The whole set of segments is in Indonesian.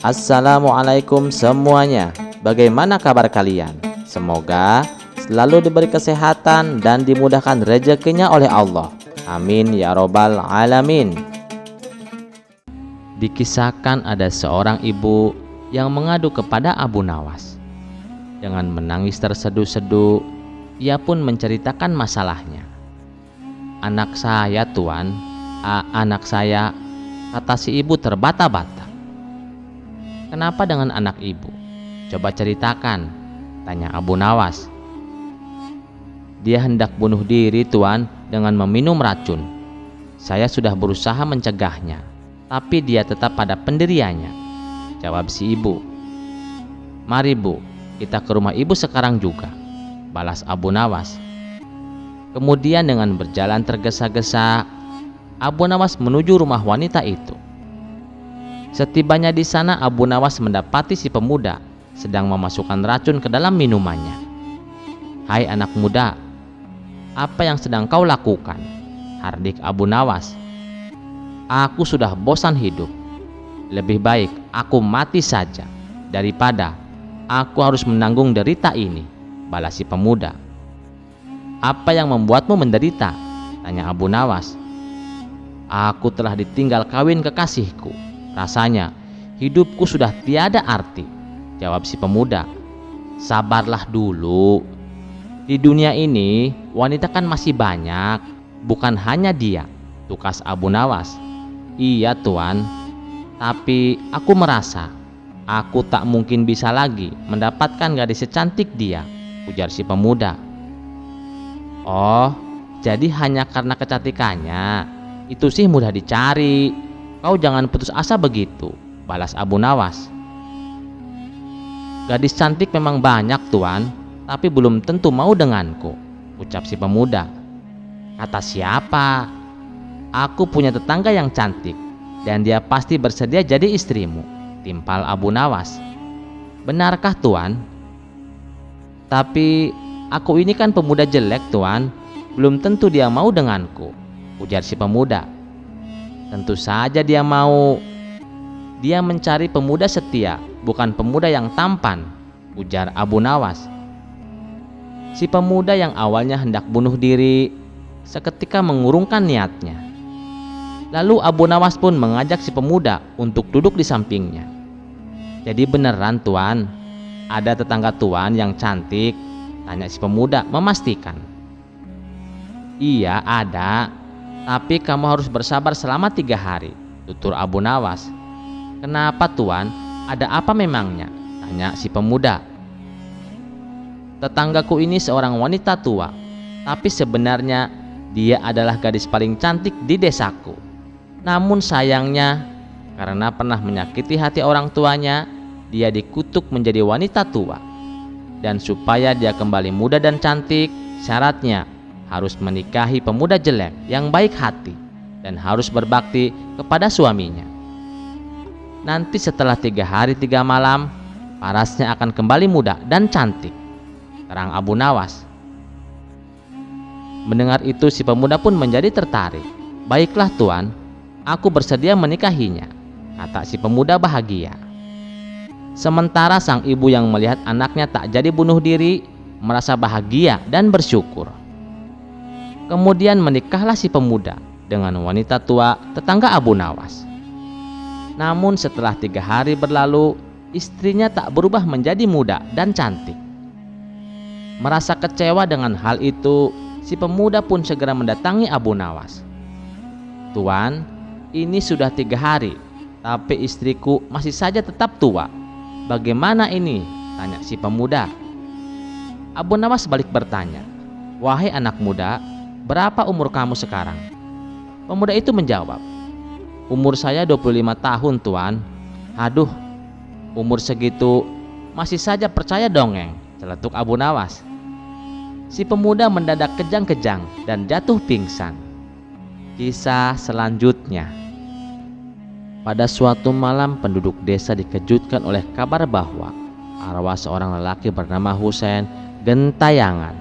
Assalamualaikum semuanya. Bagaimana kabar kalian? Semoga selalu diberi kesehatan dan dimudahkan rezekinya oleh Allah. Amin ya robbal alamin. Dikisahkan ada seorang ibu yang mengadu kepada Abu Nawas. Dengan menangis terseduh-seduh, ia pun menceritakan masalahnya. "Anak saya, Tuan, anak saya," kata si ibu terbata-bata. "Kenapa dengan anak ibu? Coba ceritakan," tanya Abu Nawas. "Dia hendak bunuh diri, Tuan, dengan meminum racun. Saya sudah berusaha mencegahnya, tapi dia tetap pada pendiriannya," jawab si ibu. "Mari Bu, kita ke rumah ibu sekarang juga," balas Abu Nawas. Kemudian dengan berjalan tergesa-gesa, Abu Nawas menuju rumah wanita itu. Setibanya di sana, Abu Nawas mendapati si pemuda sedang memasukkan racun ke dalam minumannya. "Hai anak muda, apa yang sedang kau lakukan?" hardik Abu Nawas. "Aku sudah bosan hidup. Lebih baik aku mati saja daripada aku harus menanggung derita ini," balas si pemuda. "Apa yang membuatmu menderita?" tanya Abu Nawas. "Aku telah ditinggal kawin kekasihku. Rasanya hidupku sudah tiada arti," jawab si pemuda. "Sabarlah dulu. Di dunia ini wanita kan masih banyak, bukan hanya dia," tukas Abu Nawas. "Iya Tuan, tapi aku merasa aku tak mungkin bisa lagi mendapatkan gadis secantik dia," ujar si pemuda. "Oh, jadi hanya karena kecantikannya? Itu sih mudah dicari. Kau jangan putus asa begitu," balas Abu Nawas. "Gadis cantik memang banyak Tuan, tapi belum tentu mau denganku," ucap si pemuda. "Kata siapa? Aku punya tetangga yang cantik dan dia pasti bersedia jadi istrimu," timpal Abu Nawas. "Benarkah Tuan? Tapi aku ini kan pemuda jelek Tuan, belum tentu dia mau denganku," ujar si pemuda. "Tentu saja dia mau. Dia mencari pemuda setia, bukan pemuda yang tampan," ujar Abu Nawas. Si pemuda yang awalnya hendak bunuh diri seketika mengurungkan niatnya. Lalu Abu Nawas pun mengajak si pemuda untuk duduk di sampingnya. "Jadi beneran Tuan, ada tetangga Tuan yang cantik?" tanya si pemuda memastikan. "Iya ada, tapi kamu harus bersabar selama 3 hari," tutur Abu Nawas. "Kenapa Tuan? Ada apa memangnya?" tanya si pemuda. "Tetanggaku ini seorang wanita tua, tapi sebenarnya dia adalah gadis paling cantik di desaku. Namun sayangnya, karena pernah menyakiti hati orang tuanya, dia dikutuk menjadi wanita tua. Dan supaya dia kembali muda dan cantik, syaratnya harus menikahi pemuda jelek yang baik hati dan harus berbakti kepada suaminya. Nanti setelah 3 hari 3 malam, parasnya akan kembali muda dan cantik," terang Abu Nawas. Mendengar itu si pemuda pun menjadi tertarik. "Baiklah Tuan, aku bersedia menikahinya," kata si pemuda bahagia. Sementara sang ibu yang melihat anaknya tak jadi bunuh diri merasa bahagia dan bersyukur. Kemudian menikahlah si pemuda dengan wanita tua tetangga Abu Nawas. Namun setelah 3 hari berlalu, istrinya tak berubah menjadi muda dan cantik. Merasa kecewa dengan hal itu, si pemuda pun segera mendatangi Abu Nawas. "Tuan, ini sudah 3 hari, tapi istriku masih saja tetap tua. Bagaimana ini?" tanya si pemuda. Abu Nawas balik bertanya, "Wahai anak muda, berapa umur kamu sekarang?" Pemuda itu menjawab, "Umur saya 25 tahun Tuan." "Aduh, umur segitu masih saja percaya dongeng," celetuk Abu Nawas. Si pemuda mendadak kejang-kejang dan jatuh pingsan. Kisah selanjutnya. Pada suatu malam, penduduk desa dikejutkan oleh kabar bahwa arwah seorang lelaki bernama Husain gentayangan.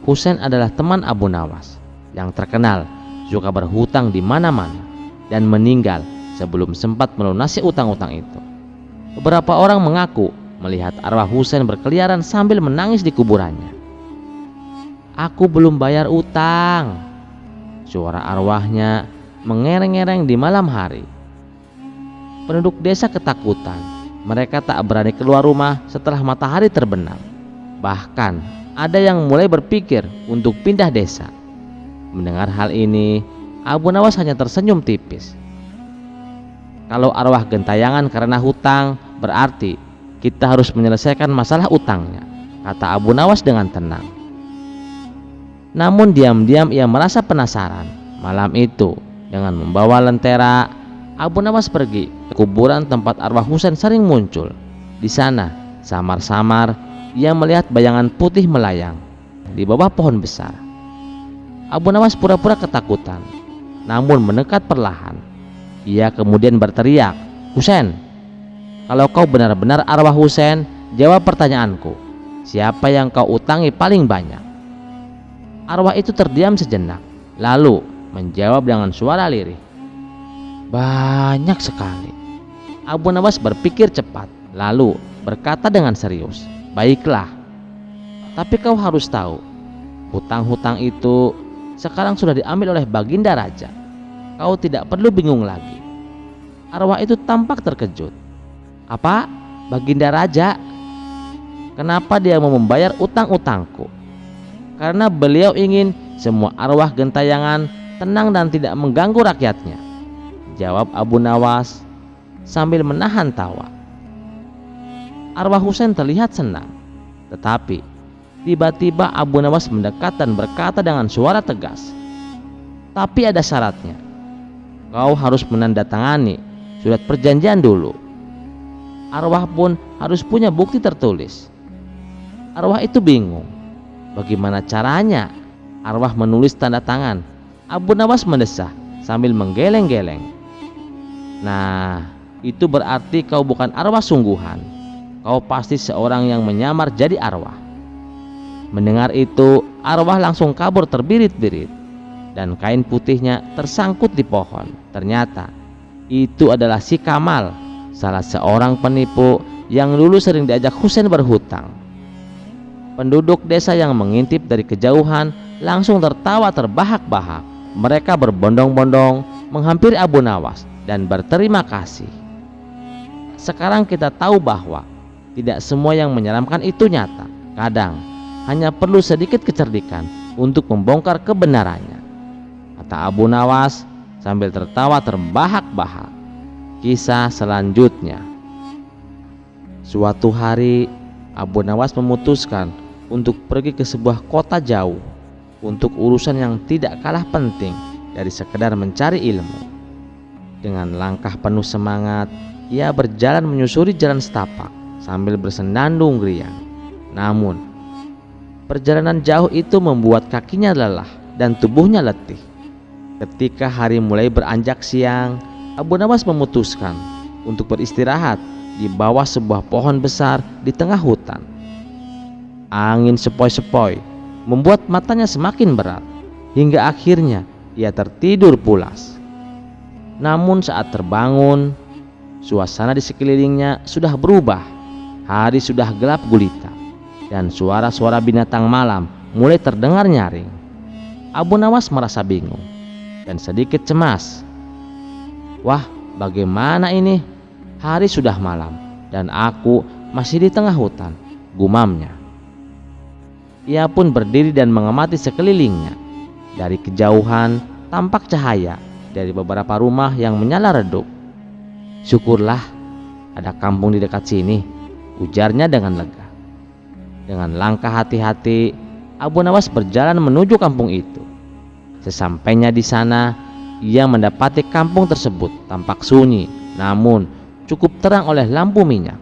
Husain adalah teman Abu Nawas yang terkenal suka berhutang di mana-mana dan meninggal sebelum sempat melunasi utang-utang itu. Beberapa orang mengaku melihat arwah Husein berkeliaran sambil menangis di kuburannya. "Aku belum bayar utang," suara arwahnya mengereng-ereng di malam hari. Penduduk desa ketakutan. Mereka tak berani keluar rumah setelah matahari terbenam. Bahkan ada yang mulai berpikir untuk pindah desa. Mendengar hal ini, Abu Nawas hanya tersenyum tipis. Kalau arwah gentayangan karena hutang, berarti kita harus menyelesaikan masalah utangnya, kata Abu Nawas dengan tenang. Namun diam-diam ia merasa penasaran. Malam itu, dengan membawa lentera, Abu Nawas pergi ke kuburan tempat arwah Husein sering muncul. Di sana, samar-samar ia melihat bayangan putih melayang di bawah pohon besar. Abu Nawas pura-pura ketakutan, namun mendekat perlahan. Ia kemudian berteriak, "Husein, kalau kau benar-benar arwah Husein, jawab pertanyaanku. Siapa yang kau utangi paling banyak?" Arwah itu terdiam sejenak, lalu menjawab dengan suara lirih, "Banyak sekali." Abu Nawas berpikir cepat, lalu berkata dengan serius, "Baiklah, tapi kau harus tahu, hutang-hutang itu sekarang sudah diambil oleh Baginda Raja. Kau tidak perlu bingung lagi." Arwah itu tampak terkejut. "Apa? Baginda Raja? Kenapa dia mau membayar utang-utangku?" "Karena beliau ingin semua arwah gentayangan tenang dan tidak mengganggu rakyatnya," jawab Abu Nawas sambil menahan tawa. Arwah Husein terlihat senang, tetapi tiba-tiba Abu Nawas mendekat dan berkata dengan suara tegas, "Tapi ada syaratnya. Kau harus menandatangani surat perjanjian dulu. Arwah pun harus punya bukti tertulis." Arwah itu bingung. Bagaimana caranya arwah menulis tanda tangan? Abu Nawas mendesah sambil menggeleng-geleng. "Nah, itu berarti kau bukan arwah sungguhan. Kau pasti seorang yang menyamar jadi arwah." Mendengar itu, arwah langsung kabur terbirit-birit, dan kain putihnya tersangkut di pohon. Ternyata itu adalah si Kamal, salah seorang penipu yang dulu sering diajak Husein berhutang. Penduduk desa yang mengintip dari kejauhan langsung tertawa terbahak-bahak. Mereka berbondong-bondong menghampiri Abu Nawas dan berterima kasih. Sekarang kita tahu bahwa tidak semua yang menyeramkan itu nyata. Kadang hanya perlu sedikit kecerdikan untuk membongkar kebenarannya, kata Abu Nawas sambil tertawa terbahak-bahak. Kisah selanjutnya. Suatu hari Abu Nawas memutuskan untuk pergi ke sebuah kota jauh untuk urusan yang tidak kalah penting dari sekedar mencari ilmu. Dengan langkah penuh semangat, ia berjalan menyusuri jalan setapak sambil bersendandung riang. Namun, perjalanan jauh itu membuat kakinya lelah dan tubuhnya letih. Ketika hari mulai beranjak siang, Abu Nawas memutuskan untuk beristirahat di bawah sebuah pohon besar di tengah hutan. Angin sepoi-sepoi membuat matanya semakin berat, hingga akhirnya ia tertidur pulas. Namun saat terbangun, suasana di sekelilingnya sudah berubah. Hari sudah gelap gulita, dan suara-suara binatang malam mulai terdengar nyaring. Abu Nawas merasa bingung dan sedikit cemas. "Wah, bagaimana ini? Hari sudah malam dan aku masih di tengah hutan," gumamnya. Ia pun berdiri dan mengamati sekelilingnya. Dari kejauhan tampak cahaya dari beberapa rumah yang menyala redup. "Syukurlah ada kampung di dekat sini," ujarnya dengan lega. Dengan langkah hati-hati, Abu Nawas berjalan menuju kampung itu. Sesampainya di sana, ia mendapati kampung tersebut tampak sunyi, namun cukup terang oleh lampu minyak.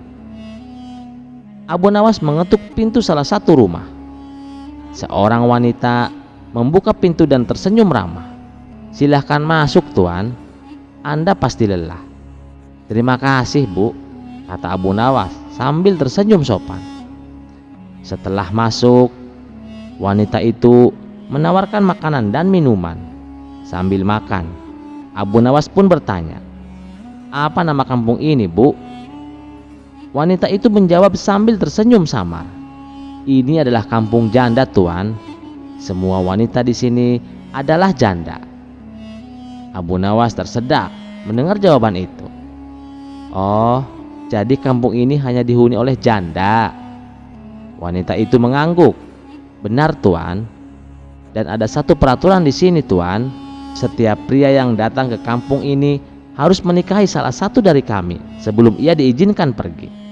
Abu Nawas mengetuk pintu salah satu rumah. Seorang wanita membuka pintu dan tersenyum ramah. "Silahkan masuk, Tuan. Anda pasti lelah." "Terima kasih, Bu," kata Abu Nawas sambil tersenyum sopan. Setelah masuk, wanita itu menawarkan makanan dan minuman. Sambil makan, Abu Nawas pun bertanya, "Apa nama kampung ini, Bu?" Wanita itu menjawab sambil tersenyum samar, "Ini adalah kampung janda, Tuan. Semua wanita di sini adalah janda." Abu Nawas tersedak mendengar jawaban itu. "Oh, jadi kampung ini hanya dihuni oleh janda?" Wanita itu mengangguk. "Benar, Tuan. Dan ada satu peraturan di sini, Tuan. Setiap pria yang datang ke kampung ini harus menikahi salah satu dari kami sebelum ia diizinkan pergi."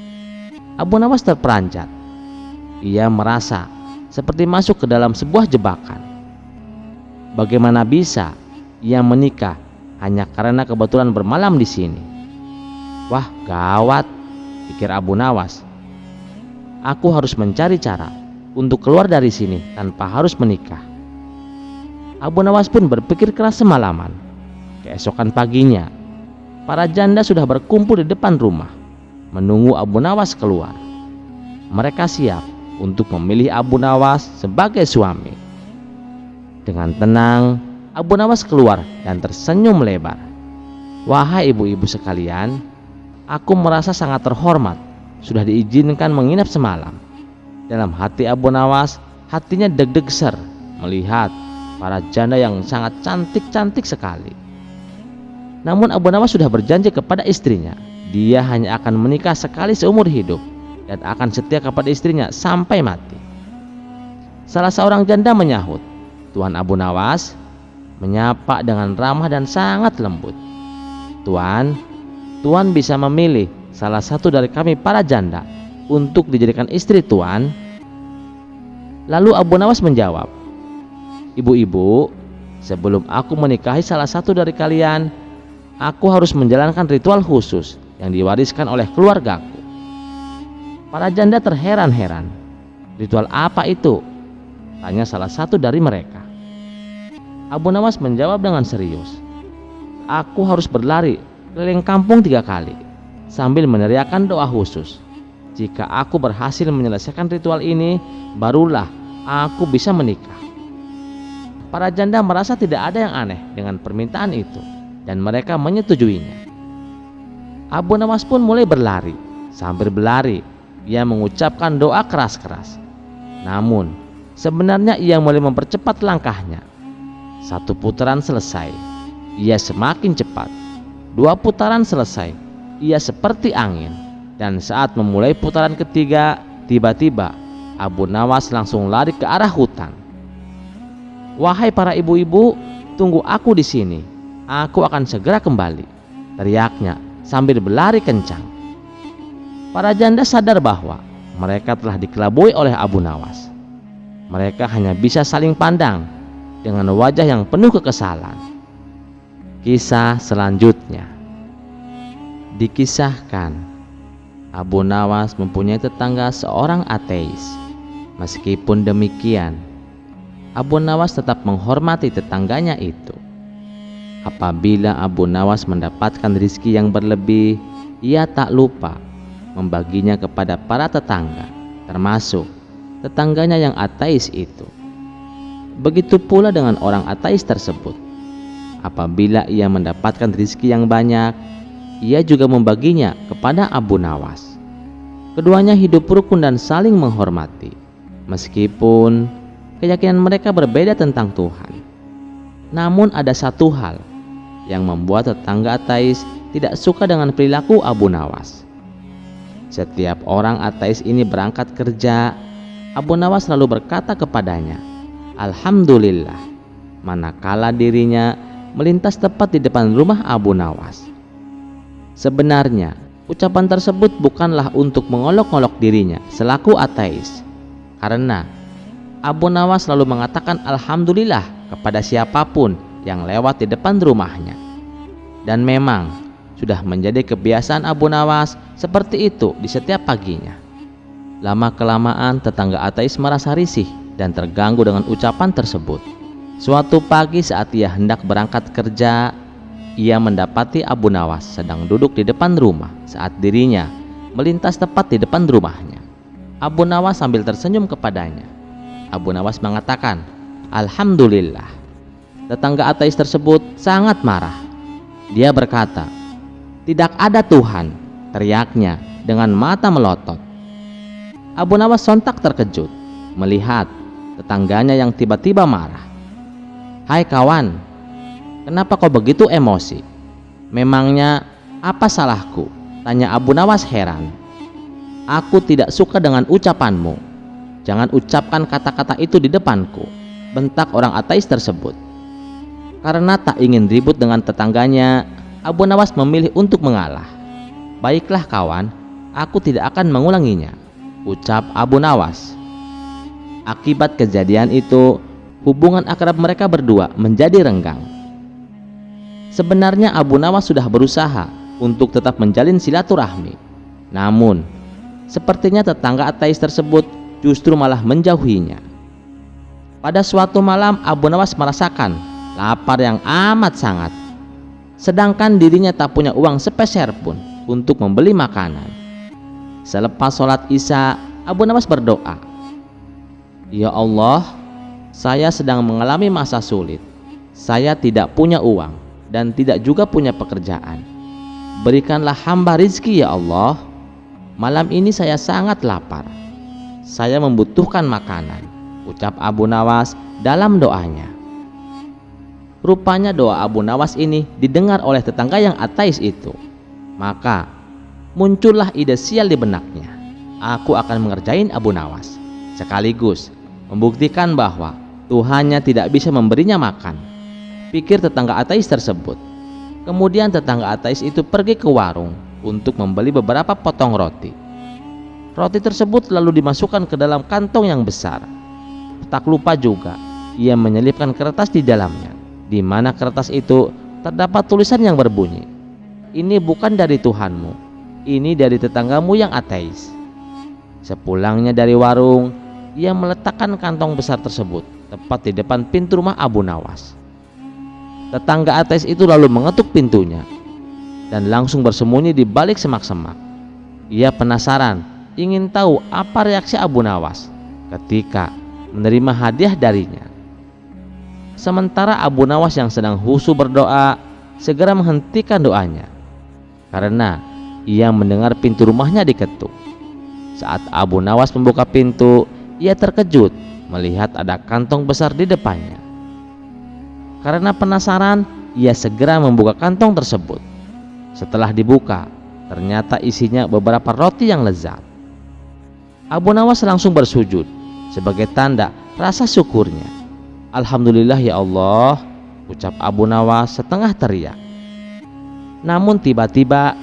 Abu Nawas terperanjat. Ia merasa seperti masuk ke dalam sebuah jebakan. Bagaimana bisa ia menikah hanya karena kebetulan bermalam di sini? "Wah, gawat," pikir Abu Nawas. "Aku harus mencari cara untuk keluar dari sini tanpa harus menikah." Abu Nawas pun berpikir keras semalaman. Keesokan paginya, para janda sudah berkumpul di depan rumah, menunggu Abu Nawas keluar. Mereka siap untuk memilih Abu Nawas sebagai suami. Dengan tenang, Abu Nawas keluar dan tersenyum lebar. "Wahai ibu-ibu sekalian, aku merasa sangat terhormat sudah diizinkan menginap semalam." Dalam hati Abu Nawas, hatinya deg-deg ser melihat para janda yang sangat cantik-cantik sekali. Namun Abu Nawas sudah berjanji kepada istrinya, dia hanya akan menikah sekali seumur hidup dan akan setia kepada istrinya sampai mati. Salah seorang janda menyahut, "Tuan Abu Nawas," menyapa dengan ramah dan sangat lembut. "Tuan, Tuan bisa memilih salah satu dari kami para janda untuk dijadikan istri Tuan." Lalu Abu Nawas menjawab, "Ibu-ibu, sebelum aku menikahi salah satu dari kalian, aku harus menjalankan ritual khusus yang diwariskan oleh keluargaku." Para janda terheran-heran. "Ritual apa itu?" tanya salah satu dari mereka. Abu Nawas menjawab dengan serius, "Aku harus berlari keliling kampung 3 kali sambil meneriakkan doa khusus. Jika aku berhasil menyelesaikan ritual ini, barulah aku bisa menikah." Para janda merasa tidak ada yang aneh dengan permintaan itu dan mereka menyetujuinya. Abu Nawas pun mulai berlari. Sambil berlari, ia mengucapkan doa keras-keras. Namun, sebenarnya ia mulai mempercepat langkahnya. 1 putaran selesai, ia semakin cepat. 2 putaran selesai, ia seperti angin. Dan saat memulai putaran ketiga, tiba-tiba Abu Nawas langsung lari ke arah hutan. "Wahai para ibu-ibu, tunggu aku di sini. Aku akan segera kembali," teriaknya sambil berlari kencang. Para janda sadar bahwa mereka telah dikelabui oleh Abu Nawas. Mereka hanya bisa saling pandang dengan wajah yang penuh kekesalan. Kisah selanjutnya. Dikisahkan, Abu Nawas mempunyai tetangga seorang ateis. Meskipun demikian, Abu Nawas tetap menghormati tetangganya itu. Apabila Abu Nawas mendapatkan rezeki yang berlebih, ia tak lupa membaginya kepada para tetangga, termasuk tetangganya yang ateis itu. Begitu pula dengan orang ateis tersebut. Apabila ia mendapatkan rezeki yang banyak, ia juga membaginya kepada Abu Nawas. Keduanya hidup rukun dan saling menghormati, meskipun keyakinan mereka berbeda tentang Tuhan. Namun ada satu hal yang membuat tetangga ateis tidak suka dengan perilaku Abu Nawas. Setiap orang ateis ini berangkat kerja, Abu Nawas selalu berkata kepadanya, "Alhamdulillah," manakala dirinya melintas tepat di depan rumah Abu Nawas. Sebenarnya, ucapan tersebut bukanlah untuk mengolok-olok dirinya selaku ateis, karena Abu Nawas selalu mengatakan Alhamdulillah kepada siapapun yang lewat di depan rumahnya. Dan memang sudah menjadi kebiasaan Abu Nawas seperti itu di setiap paginya. Lama-kelamaan tetangga ateis merasa risih dan terganggu dengan ucapan tersebut. Suatu pagi saat ia hendak berangkat kerja, ia mendapati Abu Nawas sedang duduk di depan rumah saat dirinya melintas tepat di depan rumahnya. Abu Nawas sambil tersenyum kepadanya. Abu Nawas mengatakan, "Alhamdulillah." Tetangga ateis tersebut sangat marah. Dia berkata, "Tidak ada Tuhan," teriaknya dengan mata melotot. Abu Nawas sontak terkejut melihat tetangganya yang tiba-tiba marah. "Hai kawan, kenapa kau begitu emosi? Memangnya apa salahku?" tanya Abu Nawas heran. "Aku tidak suka dengan ucapanmu. Jangan ucapkan kata-kata itu di depanku," bentak orang ateis tersebut. Karena tak ingin ribut dengan tetangganya, Abu Nawas memilih untuk mengalah. "Baiklah kawan, aku tidak akan mengulanginya," ucap Abu Nawas. Akibat kejadian itu, hubungan akrab mereka berdua menjadi renggang. Sebenarnya Abu Nawas sudah berusaha untuk tetap menjalin silaturahmi. Namun, sepertinya tetangga ateis tersebut justru malah menjauhinya. Pada suatu malam, Abu Nawas merasakan lapar yang amat sangat. Sedangkan dirinya tak punya uang sepeser pun untuk membeli makanan. Selepas sholat Isya, Abu Nawas berdoa, "Ya Allah, saya sedang mengalami masa sulit. Saya tidak punya uang dan tidak juga punya pekerjaan. Berikanlah hamba rizki ya Allah. Malam ini saya sangat lapar. Saya membutuhkan makanan," ucap Abu Nawas dalam doanya. Rupanya doa Abu Nawas ini didengar oleh tetangga yang ateis itu. Maka muncullah ide sial di benaknya. Aku akan mengerjain Abu Nawas, sekaligus membuktikan bahwa Tuhannya tidak bisa memberinya makan, pikir tetangga ateis tersebut. Kemudian tetangga ateis itu pergi ke warung untuk membeli beberapa potong roti. Roti tersebut lalu dimasukkan ke dalam kantong yang besar. Tak lupa juga ia menyelipkan kertas di dalamnya, di mana kertas itu terdapat tulisan yang berbunyi, "Ini bukan dari Tuhanmu, ini dari tetanggamu yang ateis." Sepulangnya dari warung, ia meletakkan kantong besar tersebut tepat di depan pintu rumah Abu Nawas. Tetangga ateis itu lalu mengetuk pintunya dan langsung bersembunyi di balik semak-semak. Ia penasaran, ingin tahu apa reaksi Abu Nawas ketika menerima hadiah darinya. Sementara Abu Nawas yang sedang khusyuk berdoa segera menghentikan doanya karena ia mendengar pintu rumahnya diketuk. Saat Abu Nawas membuka pintu, ia terkejut melihat ada kantong besar di depannya. Karena penasaran, ia segera membuka kantong tersebut. Setelah dibuka, ternyata isinya beberapa roti yang lezat. Abu Nawas langsung bersujud sebagai tanda rasa syukurnya. "Alhamdulillah ya Allah," ucap Abu Nawas setengah teriak. Namun tiba-tiba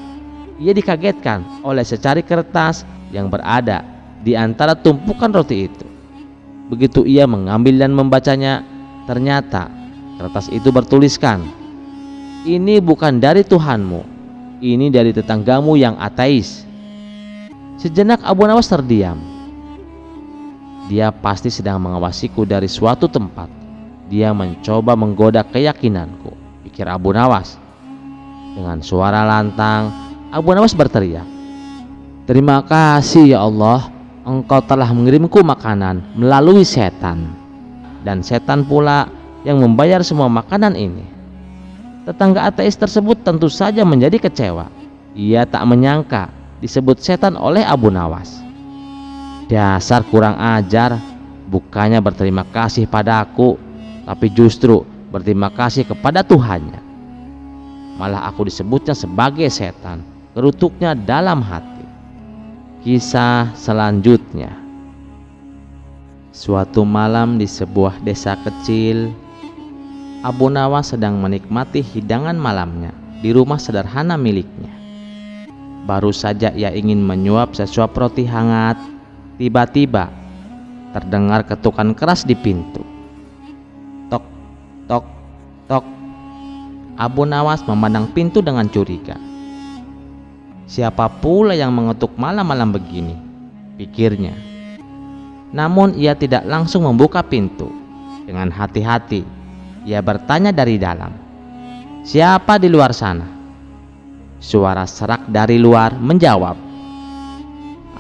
ia dikagetkan oleh secari kertas yang berada di antara tumpukan roti itu. Begitu ia mengambil dan membacanya, ternyata kertas itu bertuliskan, "Ini bukan dari Tuhanmu, ini dari tetanggamu yang ateis." Sejenak Abu Nawas terdiam. Dia pasti sedang mengawasiku dari suatu tempat. Dia mencoba menggoda keyakinanku, pikir Abu Nawas. Dengan suara lantang, Abu Nawas berteriak, "Terima kasih ya Allah, Engkau telah mengirimku makanan melalui setan. Dan setan pula yang membayar semua makanan ini." Tetangga ateis tersebut tentu saja menjadi kecewa. Ia tak menyangka disebut setan oleh Abu Nawas. "Dasar kurang ajar, bukannya berterima kasih padaku, tapi justru berterima kasih kepada Tuhannya. Malah aku disebutnya sebagai setan," gerutuknya dalam hati. Kisah selanjutnya. Suatu malam di sebuah desa kecil, Abu Nawas sedang menikmati hidangan malamnya di rumah sederhana miliknya. Baru saja ia ingin menyuap sesuap roti hangat, tiba-tiba terdengar ketukan keras di pintu. Tok, tok, tok. Abu Nawas memandang pintu dengan curiga. Siapa pula yang mengetuk malam-malam begini, pikirnya. Namun ia tidak langsung membuka pintu. Dengan hati-hati ia bertanya dari dalam, "Siapa di luar sana?" Suara serak dari luar menjawab,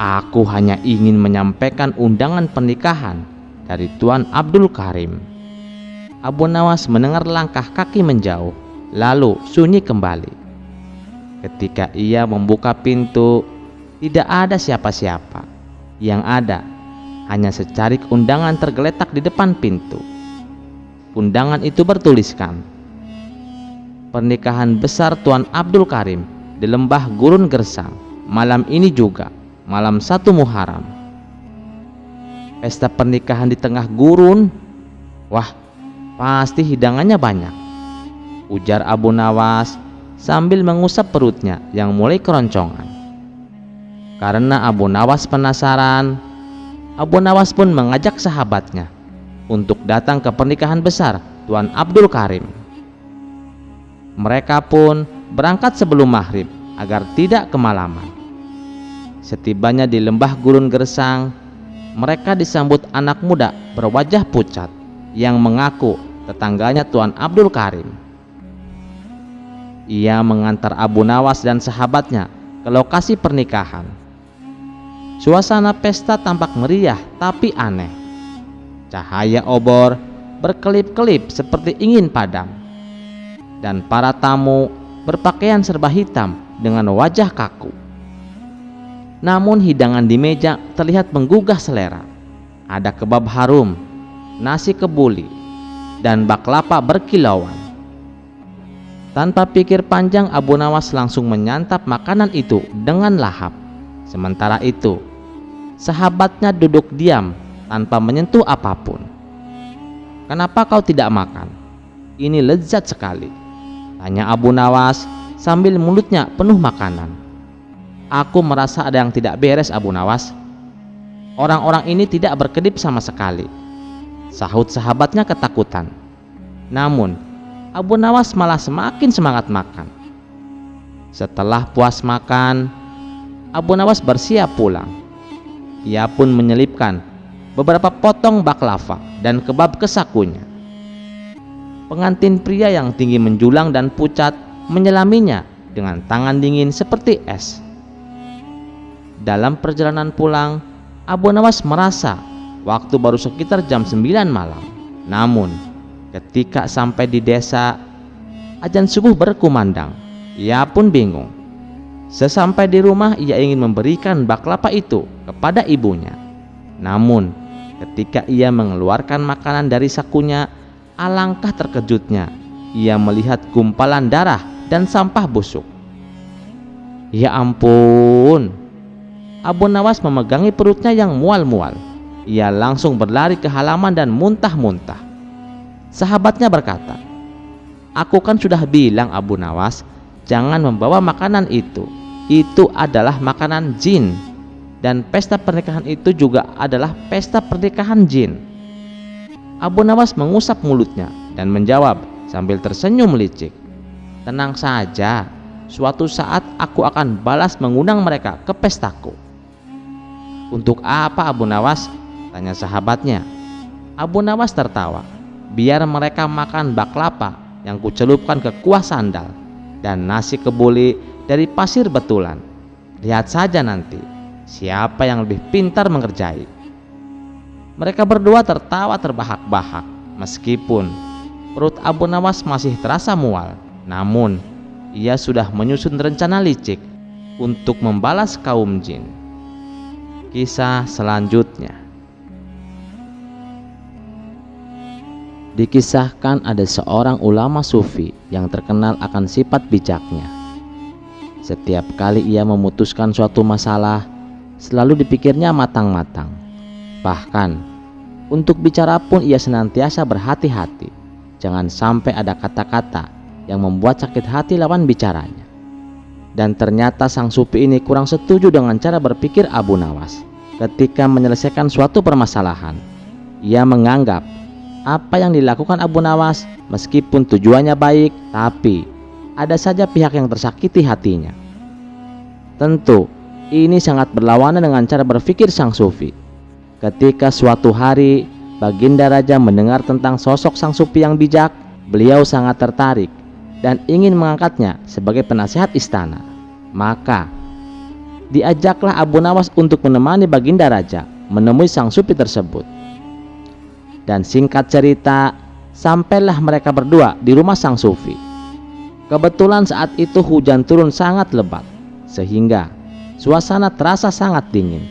"Aku hanya ingin menyampaikan undangan pernikahan dari Tuan Abdul Karim." Abu Nawas mendengar langkah kaki menjauh, lalu sunyi kembali. Ketika ia membuka pintu, Tidak ada siapa-siapa. Yang ada hanya secarik undangan tergeletak di depan pintu. Undangan itu bertuliskan, "Pernikahan besar Tuan Abdul Karim di Lembah Gurun Gersang, malam ini juga, malam 1 Muharram." Pesta pernikahan di tengah gurun? Wah, pasti hidangannya banyak, ujar Abu Nawas sambil mengusap perutnya yang mulai keroncongan. Karena Abu Nawas penasaran, Abu Nawas pun mengajak sahabatnya untuk datang ke pernikahan besar Tuan Abdul Karim. Mereka pun berangkat sebelum maghrib agar tidak kemalaman. Setibanya di Lembah Gurun Gersang, mereka disambut anak muda berwajah pucat yang mengaku tetangganya Tuan Abdul Karim. Ia mengantar Abu Nawas dan sahabatnya ke lokasi pernikahan. Suasana pesta tampak meriah tapi aneh. Cahaya obor berkelip-kelip seperti ingin padam, dan para tamu berpakaian serba hitam dengan wajah kaku. Namun hidangan di meja terlihat menggugah selera. Ada kebab harum, nasi kebuli, dan baklava berkilauan. Tanpa pikir panjang, Abu Nawas langsung menyantap makanan itu dengan lahap. Sementara itu, sahabatnya duduk diam tanpa menyentuh apapun. "Kenapa kau tidak makan? Ini lezat sekali," tanya Abu Nawas sambil mulutnya penuh makanan. "Aku merasa ada yang tidak beres, Abu Nawas. Orang-orang ini tidak berkedip sama sekali," sahut sahabatnya ketakutan. Namun Abu Nawas malah semakin semangat makan. Setelah puas makan, Abu Nawas bersiap pulang. Ia pun menyelipkan beberapa potong baklava dan kebab ke sakunya. Pengantin pria yang tinggi menjulang dan pucat menyelaminya dengan tangan dingin seperti es. Dalam perjalanan pulang, Abu Nawas merasa waktu baru sekitar jam 9 malam. Namun ketika sampai di desa, azan subuh berkumandang. Ia pun bingung. Sesampai di rumah, ia ingin memberikan baklava itu kepada ibunya. Namun ketika ia mengeluarkan makanan dari sakunya, alangkah terkejutnya ia melihat gumpalan darah dan sampah busuk. Ya ampun! Abu Nawas memegangi perutnya yang mual-mual. Ia langsung berlari ke halaman dan muntah-muntah. Sahabatnya berkata, "Aku kan sudah bilang Abu Nawas, jangan membawa makanan itu. Itu adalah makanan jin. Dan pesta pernikahan itu juga adalah pesta pernikahan jin." Abu Nawas mengusap mulutnya dan menjawab sambil tersenyum licik, "Tenang saja, suatu saat aku akan balas mengundang mereka ke pestaku." "Untuk apa, Abu Nawas?" tanya sahabatnya. Abu Nawas tertawa. "Biar mereka makan baklava yang kucelupkan ke kuah sandal dan nasi kebuli dari pasir betulan. Lihat saja nanti siapa yang lebih pintar mengerjai." Mereka berdua tertawa terbahak-bahak meskipun perut Abu Nawas masih terasa mual. Namun ia sudah menyusun rencana licik untuk membalas kaum jin. Kisah selanjutnya. Dikisahkan ada seorang ulama sufi yang terkenal akan sifat bijaknya. Setiap kali ia memutuskan suatu masalah, selalu dipikirnya matang-matang. Bahkan untuk bicara pun ia senantiasa berhati-hati. Jangan sampai ada kata-kata yang membuat sakit hati lawan bicaranya. Dan ternyata sang sufi ini kurang setuju dengan cara berpikir Abu Nawas. Ketika menyelesaikan suatu permasalahan, ia menganggap apa yang dilakukan Abu Nawas meskipun tujuannya baik, tapi ada saja pihak yang tersakiti hatinya. Tentu ini sangat berlawanan dengan cara berpikir sang sufi. Ketika suatu hari Baginda Raja mendengar tentang sosok sang sufi yang bijak, beliau sangat tertarik dan ingin mengangkatnya sebagai penasihat istana. Maka diajaklah Abu Nawas untuk menemani Baginda Raja menemui sang sufi tersebut. Dan singkat cerita, sampailah mereka berdua di rumah sang sufi. Kebetulan saat itu hujan turun sangat lebat, sehingga suasana terasa sangat dingin.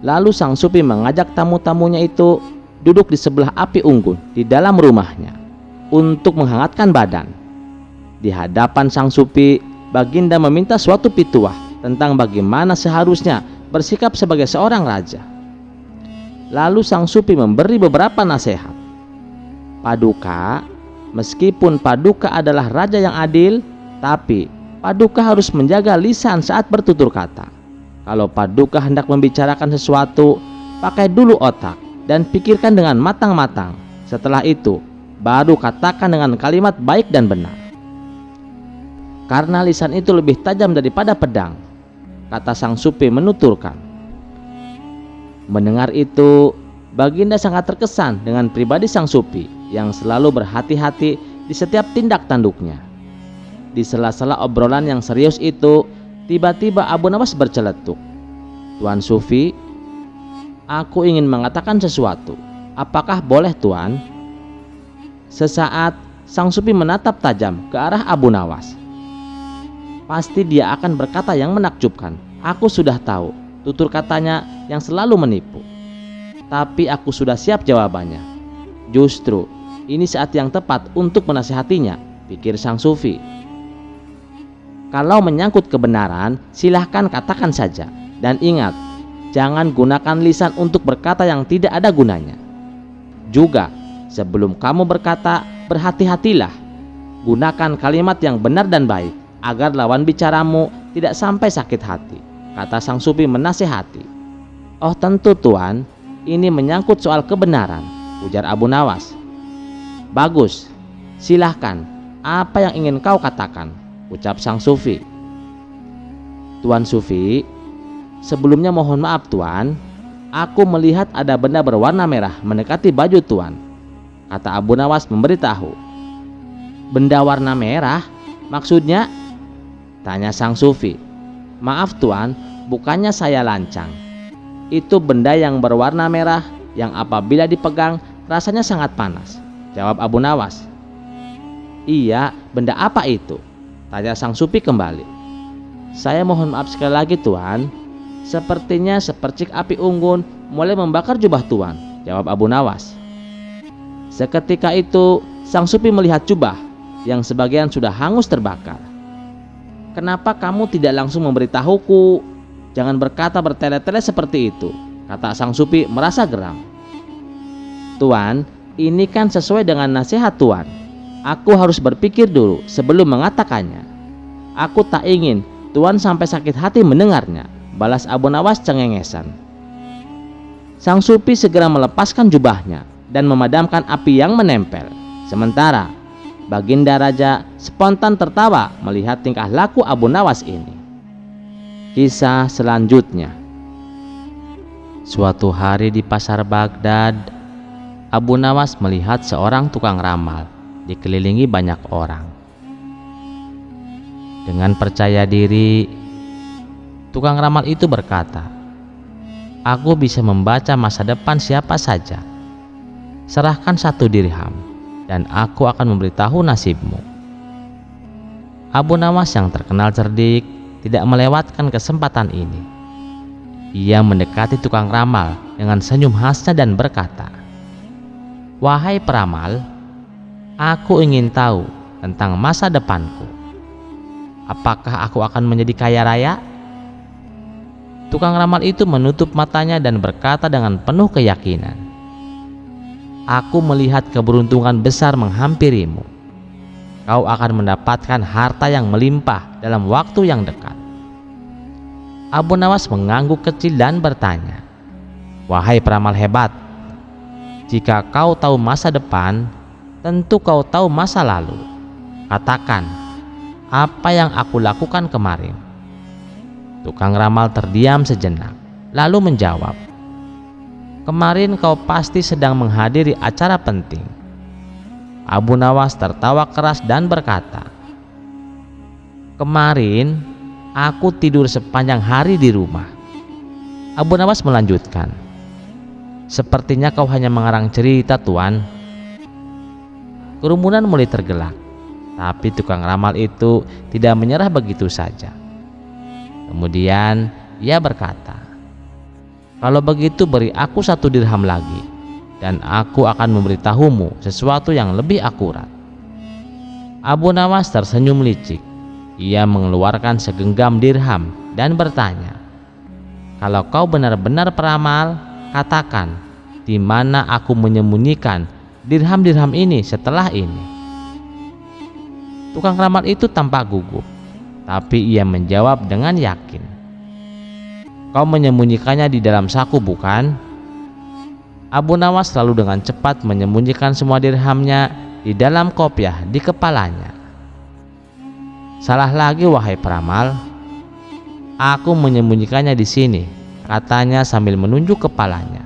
Lalu Sang Supi mengajak tamu-tamunya itu duduk di sebelah api unggun di dalam rumahnya untuk menghangatkan badan. Di hadapan Sang Supi, Baginda meminta suatu pituah tentang bagaimana seharusnya bersikap sebagai seorang raja. Lalu Sang Supi memberi beberapa nasihat. Paduka, meskipun Paduka adalah raja yang adil, tapi Paduka harus menjaga lisan saat bertutur kata. Kalau Paduka hendak membicarakan sesuatu, pakai dulu otak dan pikirkan dengan matang-matang. Setelah itu, baru katakan dengan kalimat baik dan benar. Karena lisan itu lebih tajam daripada pedang, kata Sang Supi menuturkan. Mendengar itu, Baginda sangat terkesan dengan pribadi Sang Supi yang selalu berhati-hati di setiap tindak tanduknya. Di sela-sela obrolan yang serius itu, tiba-tiba Abu Nawas berceletuk. Tuan Sufi, aku ingin mengatakan sesuatu. Apakah boleh, Tuan? Sesaat Sang Supi menatap tajam ke arah Abu Nawas. Pasti dia akan berkata yang menakjubkan. Aku sudah tahu tutur katanya yang selalu menipu. Tapi aku sudah siap jawabannya. Justru ini saat yang tepat untuk menasihatinya, pikir Sang Sufi. Kalau menyangkut kebenaran, silahkan katakan saja. Dan ingat, jangan gunakan lisan untuk berkata yang tidak ada gunanya. Juga, sebelum kamu berkata, berhati-hatilah. Gunakan kalimat yang benar dan baik, agar lawan bicaramu tidak sampai sakit hati, kata Sang Supi menasihati. Oh tentu Tuan, ini menyangkut soal kebenaran, ujar Abu Nawas. Bagus, silahkan, apa yang ingin kau katakan, ucap Sang Sufi. Tuan Sufi, sebelumnya mohon maaf Tuan, aku melihat ada benda berwarna merah mendekati baju Tuan, kata Abu Nawas memberitahu. Benda warna merah? Maksudnya? Tanya Sang Sufi. Maaf Tuan, bukannya saya lancang. Itu benda yang berwarna merah yang apabila dipegang rasanya sangat panas, jawab Abu Nawas. Iya, benda apa itu? Tanya Sang Supi kembali. Saya mohon maaf sekali lagi Tuan, sepertinya sepercik api unggun mulai membakar jubah Tuan, jawab Abu Nawas. Seketika itu Sang Supi melihat jubah yang sebagian sudah hangus terbakar. Kenapa kamu tidak langsung memberitahuku? Jangan berkata bertele-tele seperti itu, kata Sang Supi merasa geram. Tuan, ini kan sesuai dengan nasihat Tuan. Aku harus berpikir dulu sebelum mengatakannya. Aku tak ingin Tuan sampai sakit hati mendengarnya, balas Abu Nawas cengengesan. Sang Supi segera melepaskan jubahnya dan memadamkan api yang menempel. Sementara Baginda Raja spontan tertawa melihat tingkah laku Abu Nawas ini. Kisah selanjutnya. Suatu hari di pasar Baghdad, Abu Nawas melihat seorang tukang ramal dikelilingi banyak orang. Dengan percaya diri, tukang ramal itu berkata, "Aku bisa membaca masa depan siapa saja. Serahkan 1 dirham dan aku akan memberitahu nasibmu." Abu Nawas yang terkenal cerdik tidak melewatkan kesempatan ini. Ia mendekati tukang ramal dengan senyum khasnya dan berkata, "Wahai peramal, aku ingin tahu tentang masa depanku. Apakah aku akan menjadi kaya raya?" Tukang ramal itu menutup matanya dan berkata dengan penuh keyakinan, "Aku melihat keberuntungan besar menghampirimu. Kau akan mendapatkan harta yang melimpah dalam waktu yang dekat." Abu Nawas mengangguk kecil dan bertanya, "Wahai peramal hebat, jika kau tahu masa depan, tentu kau tahu masa lalu. Katakan, apa yang aku lakukan kemarin?" Tukang ramal terdiam sejenak, lalu menjawab, "Kemarin kau pasti sedang menghadiri acara penting." Abu Nawas tertawa keras dan berkata, "Kemarin aku tidur sepanjang hari di rumah." Abu Nawas melanjutkan, "Sepertinya kau hanya mengarang cerita, Tuan." Kerumunan mulai tergelak, tapi tukang ramal itu tidak menyerah begitu saja. Kemudian ia berkata, "Kalau begitu beri aku 1 dirham lagi, dan aku akan memberitahumu sesuatu yang lebih akurat." Abu Nawas tersenyum licik. Ia mengeluarkan segenggam dirham dan bertanya, "Kalau kau benar-benar peramal, katakan di mana aku menyembunyikan dirham-dirham ini setelah ini." Tukang ramal itu tampak gugup, tapi ia menjawab dengan yakin, "Kau menyembunyikannya di dalam saku, bukan?" Abu Nawas lalu dengan cepat menyembunyikan semua dirhamnya di dalam kopiah di kepalanya. "Salah lagi, wahai peramal. Aku menyembunyikannya di sini," katanya sambil menunjuk kepalanya.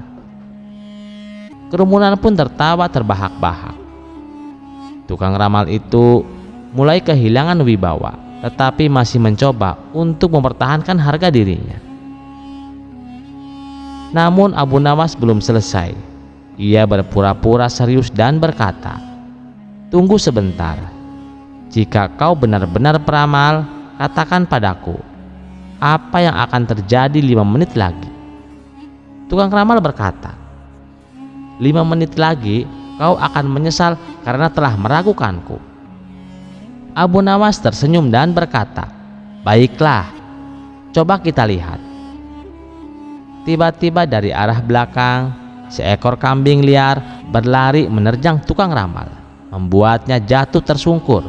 Kerumunan pun tertawa terbahak-bahak. Tukang ramal itu mulai kehilangan wibawa, tetapi masih mencoba untuk mempertahankan harga dirinya. Namun Abu Nawas belum selesai. Ia berpura-pura serius dan berkata, "Tunggu sebentar. Jika kau benar-benar peramal, katakan padaku, apa yang akan terjadi 5 menit lagi?" Tukang ramal berkata, "5 menit lagi kau akan menyesal karena telah meragukanku." Abu Nawas tersenyum dan berkata, "Baiklah, coba kita lihat." Tiba-tiba dari arah belakang, seekor kambing liar berlari menerjang tukang ramal, membuatnya jatuh tersungkur.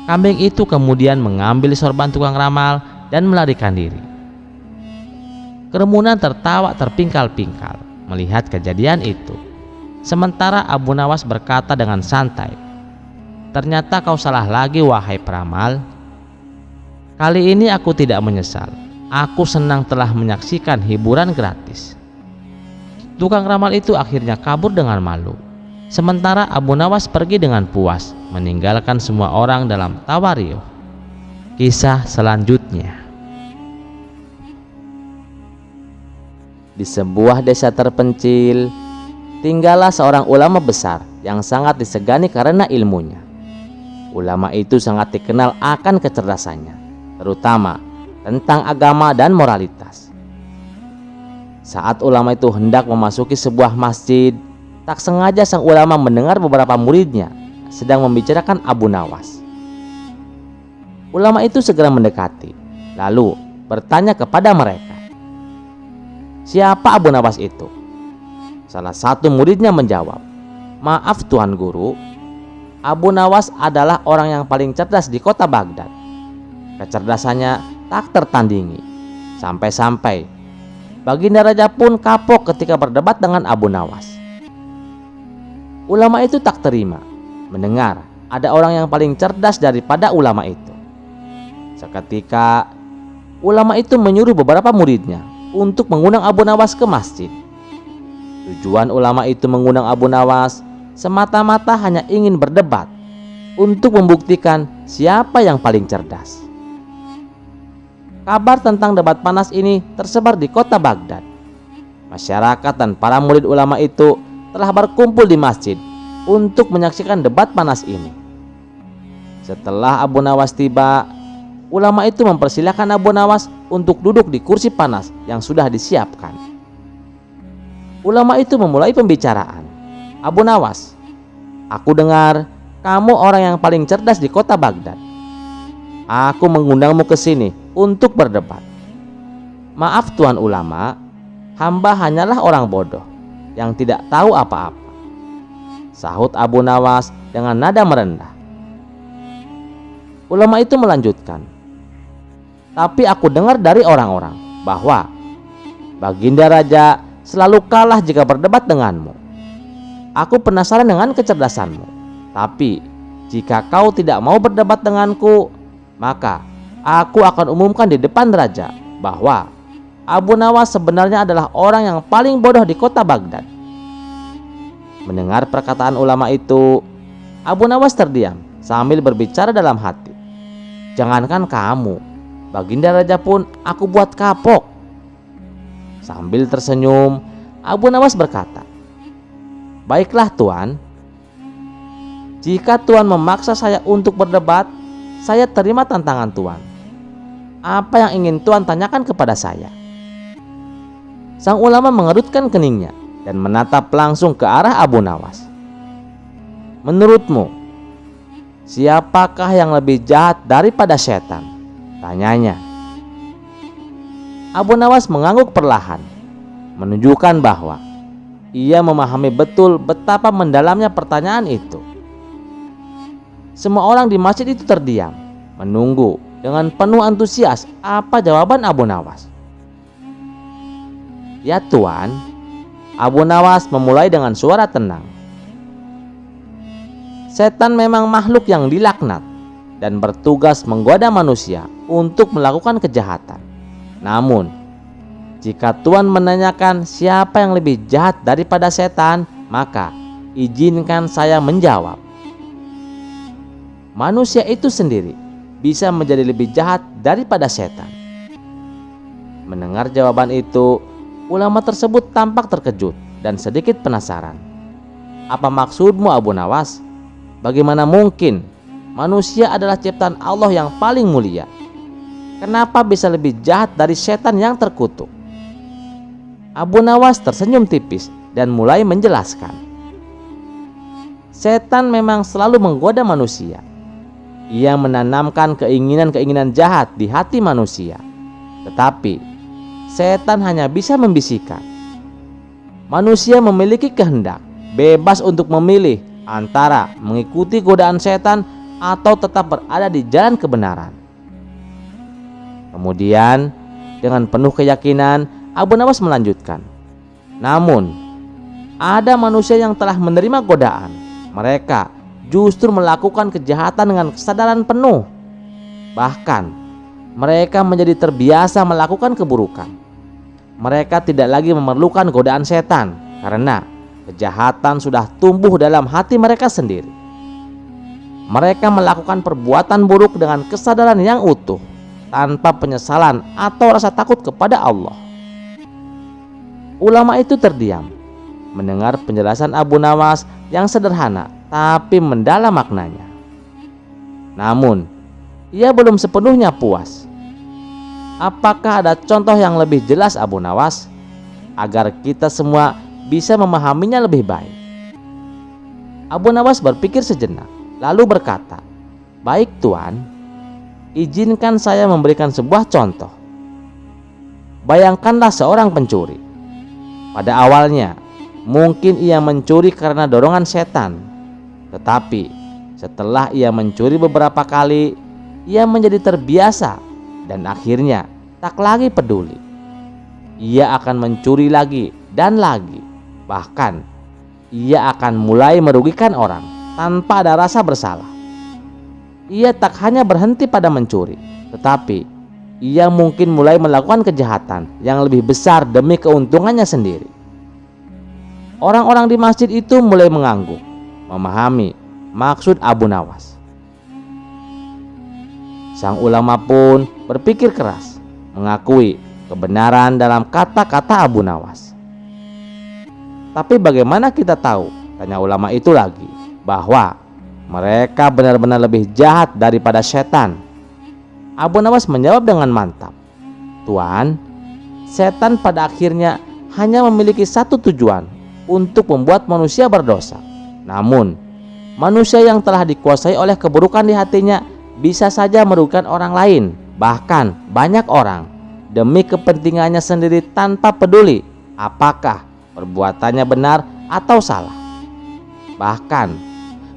Kambing itu kemudian mengambil sorban tukang ramal dan melarikan diri. Kerumunan tertawa terpingkal-pingkal melihat kejadian itu. Sementara Abu Nawas berkata dengan santai, "Ternyata kau salah lagi, wahai peramal. Kali ini aku tidak menyesal. Aku senang telah menyaksikan hiburan gratis." Tukang ramal itu akhirnya kabur dengan malu. Sementara Abu Nawas pergi dengan puas, meninggalkan semua orang dalam tawa riuh. Kisah selanjutnya. Di sebuah desa terpencil, tinggallah seorang ulama besar yang sangat disegani karena ilmunya. Ulama itu sangat dikenal akan kecerdasannya, terutama tentang agama dan moralitas. Saat ulama itu hendak memasuki sebuah masjid, tak sengaja sang ulama mendengar beberapa muridnya sedang membicarakan Abu Nawas. Ulama itu segera mendekati, lalu bertanya kepada mereka, "Siapa Abu Nawas itu?" Salah satu muridnya menjawab, "Maaf Tuan Guru, Abu Nawas adalah orang yang paling cerdas di kota Baghdad. Kecerdasannya tak tertandingi. Sampai-sampai Baginda Raja pun kapok ketika berdebat dengan Abu Nawas." Ulama itu tak terima mendengar ada orang yang paling cerdas daripada ulama itu. Seketika ulama itu menyuruh beberapa muridnya untuk mengundang Abu Nawas ke masjid. Tujuan ulama itu mengundang Abu Nawas semata-mata hanya ingin berdebat untuk membuktikan siapa yang paling cerdas. Kabar tentang debat panas ini tersebar di kota Baghdad. Masyarakat dan para murid ulama itu telah berkumpul di masjid untuk menyaksikan debat panas ini. Setelah Abu Nawas tiba, ulama itu mempersilahkan Abu Nawas untuk duduk di kursi panas yang sudah disiapkan. Ulama itu memulai pembicaraan. "Abu Nawas, aku dengar kamu orang yang paling cerdas di kota Baghdad. Aku mengundangmu ke sini untuk berdebat. Maaf Tuan Ulama, hamba hanyalah orang bodoh yang tidak tahu apa-apa," sahut Abu Nawas dengan nada merendah. Ulama itu melanjutkan, "Tapi aku dengar dari orang-orang bahwa Baginda Raja selalu kalah jika berdebat denganmu. Aku penasaran dengan kecerdasanmu. Tapi jika kau tidak mau berdebat denganku, maka aku akan umumkan di depan raja bahwa Abu Nawas sebenarnya adalah orang yang paling bodoh di kota Baghdad." Mendengar perkataan ulama itu, Abu Nawas terdiam sambil berbicara dalam hati, "Jangankan kamu, Baginda Raja pun aku buat kapok." Sambil tersenyum, Abu Nawas berkata, "Baiklah Tuan, jika Tuan memaksa saya untuk berdebat, saya terima tantangan Tuan. Apa yang ingin Tuan tanyakan kepada saya?" Sang ulama mengerutkan keningnya dan menatap langsung ke arah Abu Nawas. "Menurutmu, siapakah yang lebih jahat daripada setan?" tanyanya. Abu Nawas mengangguk perlahan, menunjukkan bahwa ia memahami betul betapa mendalamnya pertanyaan itu. Semua orang di masjid itu terdiam, menunggu dengan penuh antusias apa jawaban Abu Nawas. "Ya Tuan," Abu Nawas memulai dengan suara tenang. "Setan memang makhluk yang dilaknat dan bertugas menggoda manusia untuk melakukan kejahatan. Namun, jika Tuan menanyakan siapa yang lebih jahat daripada setan, maka izinkan saya menjawab. Manusia itu sendiri bisa menjadi lebih jahat daripada setan." Mendengar jawaban itu, ulama tersebut tampak terkejut dan sedikit penasaran. "Apa maksudmu, Abu Nawas? Bagaimana mungkin? Manusia adalah ciptaan Allah yang paling mulia. Kenapa bisa lebih jahat dari setan yang terkutuk?" Abu Nawas tersenyum tipis dan mulai menjelaskan. "Setan memang selalu menggoda manusia. Ia menanamkan keinginan-keinginan jahat di hati manusia. Tetapi setan hanya bisa membisikkan. Manusia memiliki kehendak, bebas untuk memilih antara mengikuti godaan setan atau tetap berada di jalan kebenaran." Kemudian dengan penuh keyakinan Abu Nawas melanjutkan, "Namun ada manusia yang telah menerima godaan. Mereka justru melakukan kejahatan dengan kesadaran penuh. Bahkan mereka menjadi terbiasa melakukan keburukan. Mereka tidak lagi memerlukan godaan setan karena kejahatan sudah tumbuh dalam hati mereka sendiri. Mereka melakukan perbuatan buruk dengan kesadaran yang utuh, tanpa penyesalan atau rasa takut kepada Allah." Ulama itu terdiam mendengar penjelasan Abu Nawas yang sederhana tapi mendalam maknanya. Namun, ia belum sepenuhnya puas. "Apakah ada contoh yang lebih jelas, Abu Nawas, agar kita semua bisa memahaminya lebih baik?" Abu Nawas berpikir sejenak, lalu berkata, "Baik Tuan, izinkan saya memberikan sebuah contoh. Bayangkanlah seorang pencuri. Pada awalnya, mungkin ia mencuri karena dorongan setan. Tetapi setelah ia mencuri beberapa kali, ia menjadi terbiasa dan akhirnya tak lagi peduli. Ia akan mencuri lagi dan lagi. Bahkan ia akan mulai merugikan orang tanpa ada rasa bersalah. Ia tak hanya berhenti pada mencuri, tetapi ia mungkin mulai melakukan kejahatan yang lebih besar demi keuntungannya sendiri." Orang-orang di masjid itu mulai mengangguk, memahami maksud Abu Nawas. Sang ulama pun berpikir keras, mengakui kebenaran dalam kata-kata Abu Nawas. "Tapi bagaimana kita tahu," tanya ulama itu lagi, "bahwa mereka benar-benar lebih jahat daripada setan?" Abu Nawas menjawab dengan mantap, "Tuan, setan pada akhirnya hanya memiliki satu tujuan, untuk membuat manusia berdosa. Namun, manusia yang telah dikuasai oleh keburukan di hatinya bisa saja merugikan orang lain, bahkan banyak orang, demi kepentingannya sendiri tanpa peduli apakah perbuatannya benar atau salah. Bahkan,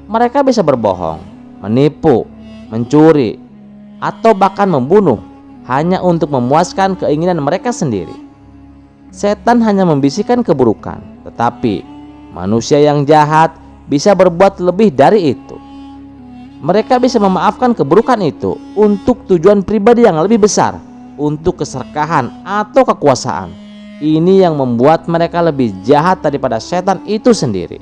mereka bisa berbohong, menipu, mencuri, atau bahkan membunuh hanya untuk memuaskan keinginan mereka sendiri. Setan hanya membisikkan keburukan, tetapi manusia yang jahat bisa berbuat lebih dari itu. Mereka bisa memaafkan keburukan itu untuk tujuan pribadi yang lebih besar, untuk keserakahan atau kekuasaan. Ini yang membuat mereka lebih jahat daripada setan itu sendiri."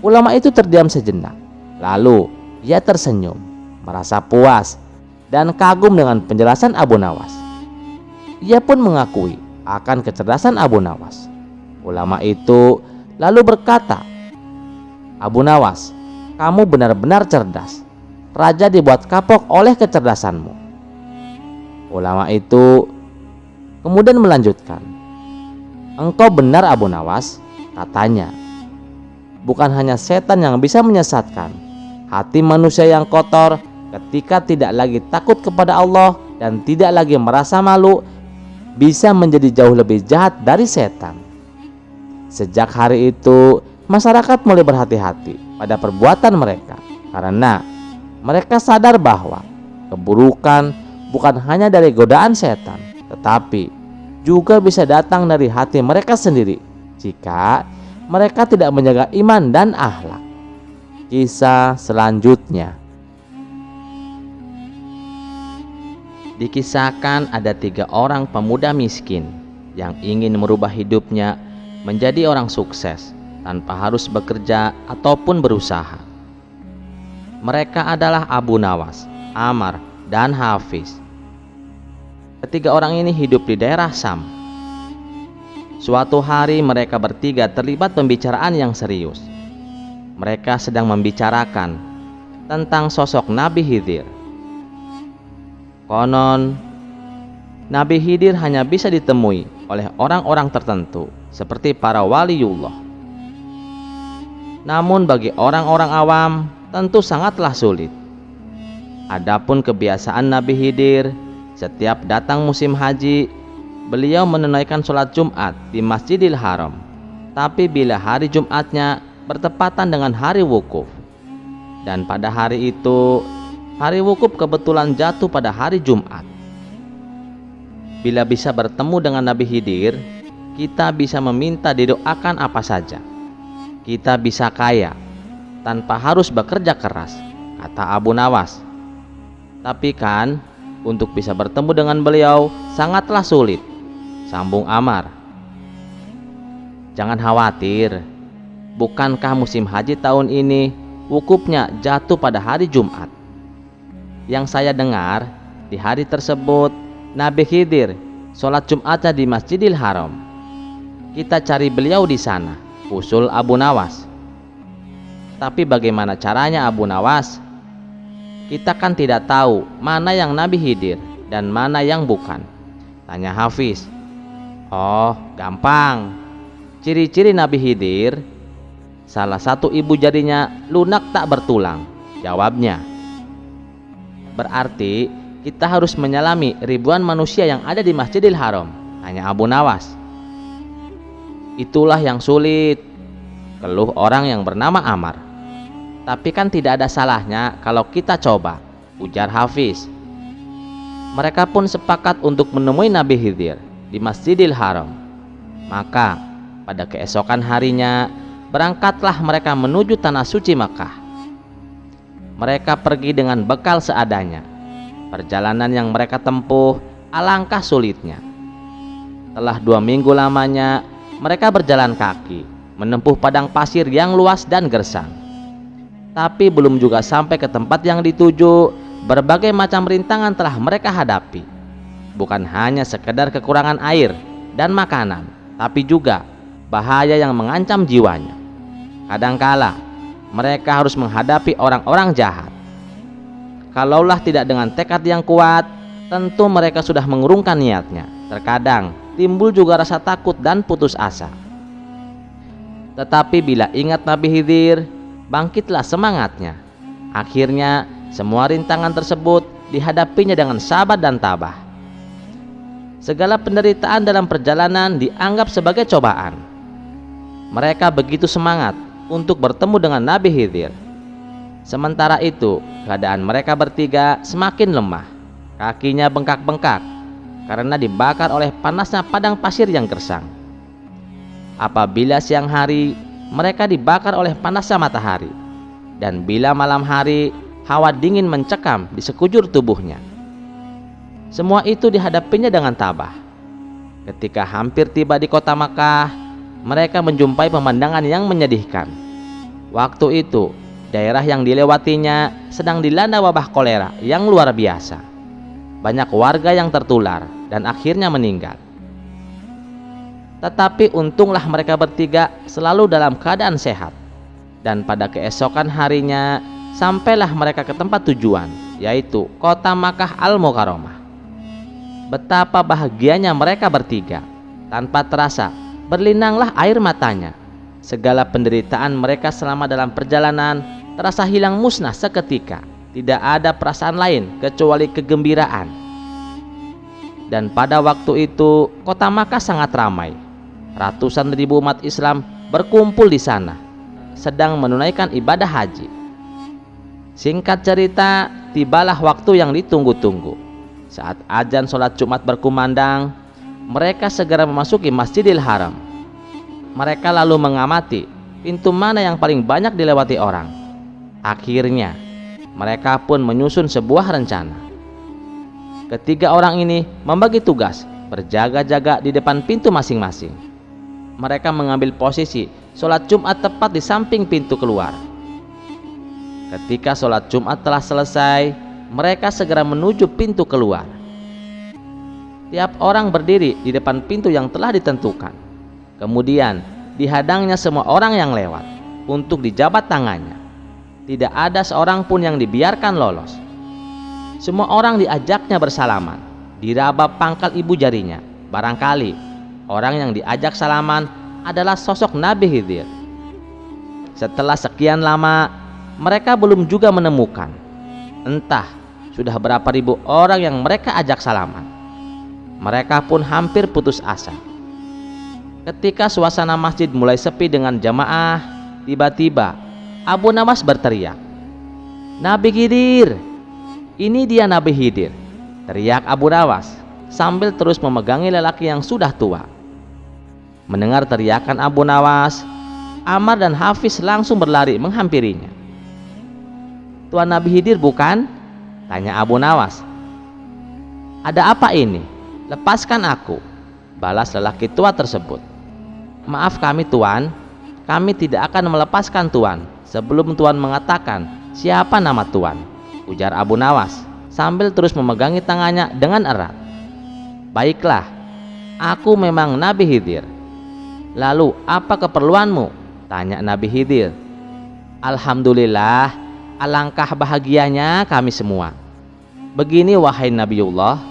Ulama itu terdiam sejenak, lalu ia tersenyum, merasa puas dan kagum dengan penjelasan Abu Nawas. Ia pun mengakui akan kecerdasan Abu Nawas. Ulama itu lalu berkata, "Abu Nawas, kamu benar-benar cerdas. Raja dibuat kapok oleh kecerdasanmu." Ulama itu kemudian melanjutkan, "Engkau benar Abu Nawas," katanya. "Bukan hanya setan yang bisa menyesatkan. Hati manusia yang kotor ketika tidak lagi takut kepada Allah dan tidak lagi merasa malu bisa menjadi jauh lebih jahat dari setan." Sejak hari itu, masyarakat mulai berhati-hati pada perbuatan mereka karena mereka sadar bahwa keburukan bukan hanya dari godaan setan, tetapi juga bisa datang dari hati mereka sendiri jika mereka tidak menjaga iman dan akhlak. Kisah selanjutnya. Dikisahkan ada 3 orang pemuda miskin yang ingin merubah hidupnya menjadi orang sukses tanpa harus bekerja ataupun berusaha. Mereka adalah Abu Nawas, Amar, dan Hafiz. Ketiga orang ini hidup di daerah Syam. Suatu hari mereka bertiga terlibat pembicaraan yang serius. Mereka sedang membicarakan tentang sosok Nabi Khidir. Konon, Nabi Khidir hanya bisa ditemui oleh orang-orang tertentu seperti para waliullah. Namun bagi orang-orang awam tentu sangatlah sulit. Adapun kebiasaan Nabi Khidir, setiap datang musim haji, beliau menunaikan sholat Jumat di Masjidil Haram. Tapi bila hari Jumatnya bertepatan dengan hari wukuf, dan pada hari itu, hari wukuf kebetulan jatuh pada hari Jumat. Bila bisa bertemu dengan Nabi Khidir, kita bisa meminta didoakan apa saja. Kita bisa kaya tanpa harus bekerja keras, kata Abu Nawas. Tapi kan, untuk bisa bertemu dengan beliau sangatlah sulit, sambung Amar. Jangan khawatir, bukankah musim haji tahun ini wukufnya jatuh pada hari Jumat? Yang saya dengar, di hari tersebut Nabi Khidir sholat Jumatnya di Masjidil Haram. Kita cari beliau di sana, usul Abu Nawas. Tapi bagaimana caranya Abu Nawas? Kita kan tidak tahu mana yang Nabi Khidir dan mana yang bukan, tanya Hafiz. Oh, gampang. Ciri-ciri Nabi Khidir, salah satu ibu jarinya lunak tak bertulang, jawabnya. Berarti kita harus menyelami ribuan manusia yang ada di Masjidil Haram, tanya Abu Nawas. Itulah yang sulit, keluh orang yang bernama Amar. Tapi kan tidak ada salahnya kalau kita coba, ujar Hafiz. Mereka pun sepakat untuk menemui Nabi Khidir di Masjidil Haram. Maka pada keesokan harinya berangkatlah mereka menuju tanah suci Makkah. Mereka pergi dengan bekal seadanya. Perjalanan yang mereka tempuh alangkah sulitnya. Telah 2 minggu lamanya mereka berjalan kaki, menempuh padang pasir yang luas dan gersang. Tapi belum juga sampai ke tempat yang dituju, berbagai macam rintangan telah mereka hadapi. Bukan hanya sekedar kekurangan air dan makanan, tapi juga bahaya yang mengancam jiwanya. Kadangkala mereka harus menghadapi orang-orang jahat. Kalaulah tidak dengan tekad yang kuat, tentu mereka sudah mengurungkan niatnya. Terkadang timbul juga rasa takut dan putus asa. Tetapi bila ingat Nabi Khidir, bangkitlah semangatnya. Akhirnya semua rintangan tersebut dihadapinya dengan sabar dan tabah. Segala penderitaan dalam perjalanan dianggap sebagai cobaan. Mereka begitu semangat untuk bertemu dengan Nabi Khidir. Sementara itu, keadaan mereka bertiga semakin lemah. Kakinya bengkak-bengkak karena dibakar oleh panasnya padang pasir yang gersang. Apabila siang hari, mereka dibakar oleh panasnya matahari, dan bila malam hari, hawa dingin mencekam di sekujur tubuhnya. Semua itu dihadapinya dengan tabah. Ketika hampir tiba di kota Makkah, mereka menjumpai pemandangan yang menyedihkan. Waktu itu, daerah yang dilewatinya sedang dilanda wabah kolera yang luar biasa. Banyak warga yang tertular dan akhirnya meninggal. Tetapi untunglah mereka bertiga selalu dalam keadaan sehat. Dan pada keesokan harinya sampailah mereka ke tempat tujuan, yaitu kota Makkah Al-Mukarramah. Betapa bahagianya mereka bertiga. Tanpa terasa, berlinanglah air matanya. Segala penderitaan mereka selama dalam perjalanan terasa hilang musnah seketika. Tidak ada perasaan lain kecuali kegembiraan. Dan pada waktu itu, kota Makkah sangat ramai. Ratusan ribu umat Islam berkumpul di sana, sedang menunaikan ibadah haji. Singkat cerita, tibalah waktu yang ditunggu-tunggu. Saat azan sholat Jumat berkumandang, mereka segera memasuki Masjidil Haram. Mereka lalu mengamati pintu mana yang paling banyak dilewati orang. Akhirnya, mereka pun menyusun sebuah rencana. Ketiga orang ini membagi tugas berjaga-jaga di depan pintu masing-masing. Mereka mengambil posisi sholat Jumat tepat di samping pintu keluar. Ketika sholat Jumat telah selesai, mereka segera menuju pintu keluar. Tiap orang berdiri di depan pintu yang telah ditentukan. Kemudian dihadangnya semua orang yang lewat untuk dijabat tangannya. Tidak ada seorang pun yang dibiarkan lolos. Semua orang diajaknya bersalaman, diraba pangkal ibu jarinya. Barangkali orang yang diajak salaman adalah sosok Nabi Khidir. Setelah sekian lama, mereka belum juga menemukan. Entah sudah berapa ribu orang yang mereka ajak salaman. Mereka pun hampir putus asa. Ketika suasana masjid mulai sepi dengan jamaah, tiba-tiba Abu Nawas berteriak, "Nabi Khidir! Ini dia Nabi Khidir!" teriak Abu Nawas sambil terus memegangi lelaki yang sudah tua. Mendengar teriakan Abu Nawas, Ammar dan Hafiz langsung berlari menghampirinya. "Tuan Nabi Khidir bukan?" tanya Abu Nawas. "Ada apa ini? Lepaskan aku," balas lelaki tua tersebut. "Maaf kami Tuan, kami tidak akan melepaskan Tuan sebelum Tuan mengatakan siapa nama Tuan," ujar Abu Nawas sambil terus memegangi tangannya dengan erat. "Baiklah, aku memang Nabi Khidir. Lalu apa keperluanmu?" tanya Nabi Khidir. "Alhamdulillah, alangkah bahagianya kami semua. Begini wahai Nabiullah."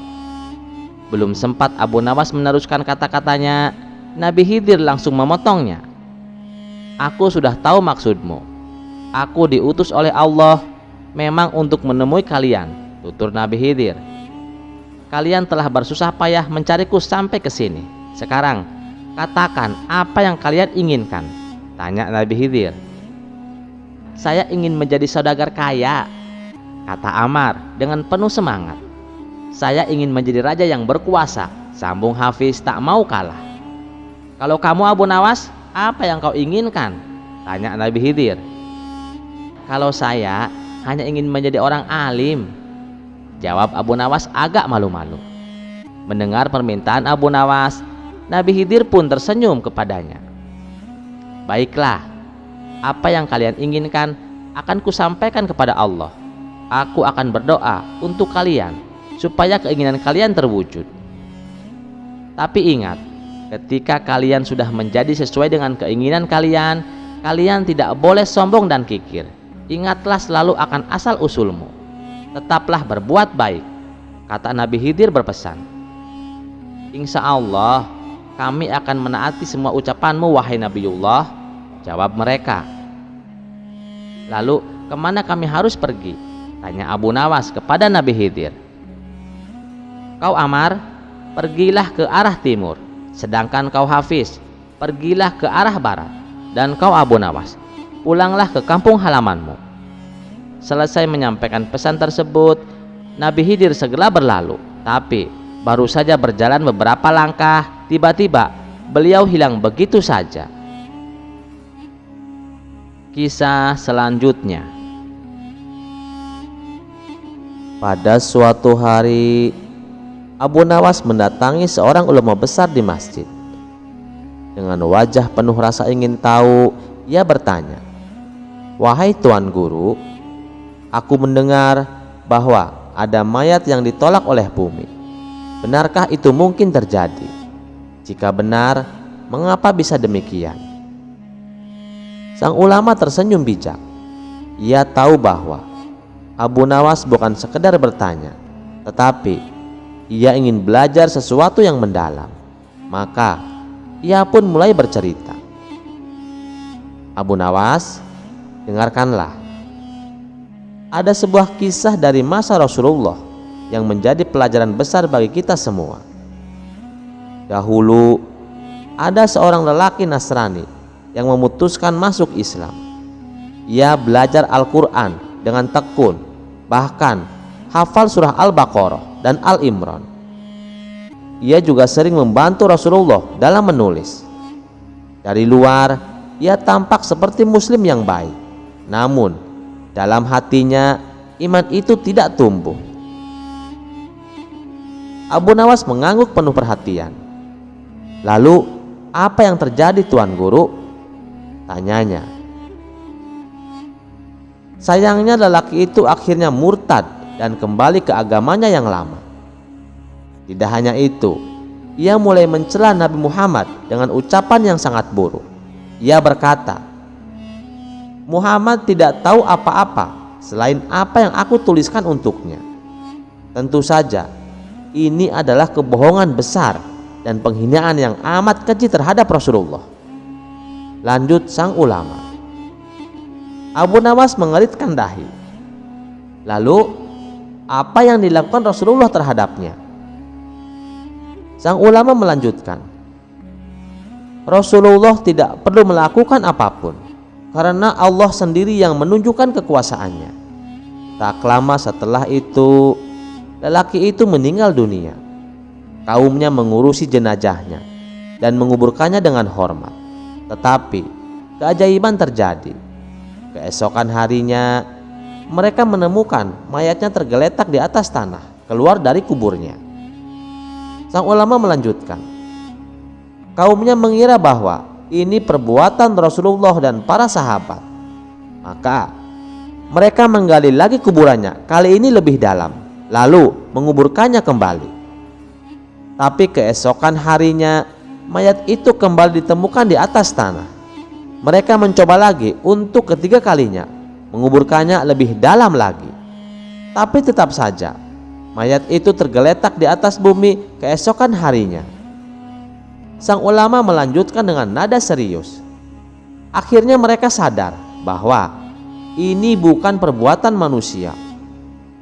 Belum sempat Abu Nawas meneruskan kata-katanya, Nabi Khidir langsung memotongnya. "Aku sudah tahu maksudmu. Aku diutus oleh Allah memang untuk menemui kalian," tutur Nabi Khidir. "Kalian telah bersusah payah mencariku sampai ke sini. Sekarang, katakan apa yang kalian inginkan," tanya Nabi Khidir. "Saya ingin menjadi saudagar kaya," kata Ammar dengan penuh semangat. "Saya ingin menjadi raja yang berkuasa," sambung Hafiz tak mau kalah. "Kalau kamu Abu Nawas, apa yang kau inginkan?" tanya Nabi Khidir. "Kalau saya hanya ingin menjadi orang alim," jawab Abu Nawas agak malu-malu. Mendengar permintaan Abu Nawas, Nabi Khidir pun tersenyum kepadanya. "Baiklah, apa yang kalian inginkan akan kusampaikan kepada Allah. Aku akan berdoa untuk kalian supaya keinginan kalian terwujud. Tapi ingat, ketika kalian sudah menjadi sesuai dengan keinginan kalian, kalian tidak boleh sombong dan kikir. Ingatlah selalu akan asal-usulmu. Tetaplah berbuat baik," kata Nabi Khidir berpesan. "Insya Allah, kami akan menaati semua ucapanmu wahai Nabiullah," jawab mereka. "Lalu kemana kami harus pergi?" tanya Abu Nawas kepada Nabi Khidir. "Kau Ammar, pergilah ke arah timur, sedangkan kau Hafiz, pergilah ke arah barat, dan kau Abu Nawas, pulanglah ke kampung halamanmu." Selesai menyampaikan pesan tersebut, Nabi Khidir segera berlalu. Tapi baru saja berjalan beberapa langkah, tiba-tiba beliau hilang begitu saja. Kisah selanjutnya. Pada suatu hari, Abu Nawas mendatangi seorang ulama besar di masjid. Dengan wajah penuh rasa ingin tahu, ia bertanya, "Wahai Tuan Guru, aku mendengar bahwa ada mayat yang ditolak oleh bumi. Benarkah itu mungkin terjadi? Jika benar, mengapa bisa demikian?" Sang ulama tersenyum bijak. Ia tahu bahwa Abu Nawas bukan sekedar bertanya, tetapi ia ingin belajar sesuatu yang mendalam. Maka ia pun mulai bercerita. Abu Nawas, dengarkanlah. Ada sebuah kisah dari masa Rasulullah yang menjadi pelajaran besar bagi kita semua. Dahulu ada seorang lelaki Nasrani yang memutuskan masuk Islam. Ia belajar Al-Quran dengan tekun, bahkan hafal surah Al-Baqarah dan Al-Imran. Ia juga sering membantu Rasulullah dalam menulis. Dari luar, ia tampak seperti muslim yang baik. Namun, dalam hatinya, iman itu tidak tumbuh. Abu Nawas mengangguk penuh perhatian. Lalu, apa yang terjadi, Tuan Guru? Tanyanya. Sayangnya lelaki itu akhirnya murtad dan kembali ke agamanya yang lama. Tidak hanya itu, ia mulai mencela Nabi Muhammad dengan ucapan yang sangat buruk. Ia berkata, Muhammad tidak tahu apa-apa selain apa yang aku tuliskan untuknya. Tentu saja, ini adalah kebohongan besar dan penghinaan yang amat keji terhadap Rasulullah. Lanjut sang ulama. Abu Nawas mengeritkan dahi. Lalu, apa yang dilakukan Rasulullah terhadapnya? Sang ulama melanjutkan, Rasulullah tidak perlu melakukan apapun karena Allah sendiri yang menunjukkan kekuasaannya. Tak lama setelah itu, lelaki itu meninggal dunia. Kaumnya mengurusi jenazahnya dan menguburkannya dengan hormat. Tetapi keajaiban terjadi. Keesokan harinya, mereka menemukan mayatnya tergeletak di atas tanah keluar dari kuburnya. Sang ulama melanjutkan, kaumnya mengira bahwa ini perbuatan Rasulullah dan para sahabat. Maka mereka menggali lagi kuburannya, kali ini lebih dalam, lalu menguburkannya kembali. Tapi keesokan harinya, mayat itu kembali ditemukan di atas tanah. Mereka mencoba lagi untuk ketiga kalinya, menguburkannya lebih dalam lagi. Tapi tetap saja, mayat itu tergeletak di atas bumi keesokan harinya. Sang ulama melanjutkan dengan nada serius. Akhirnya mereka sadar bahwa ini bukan perbuatan manusia.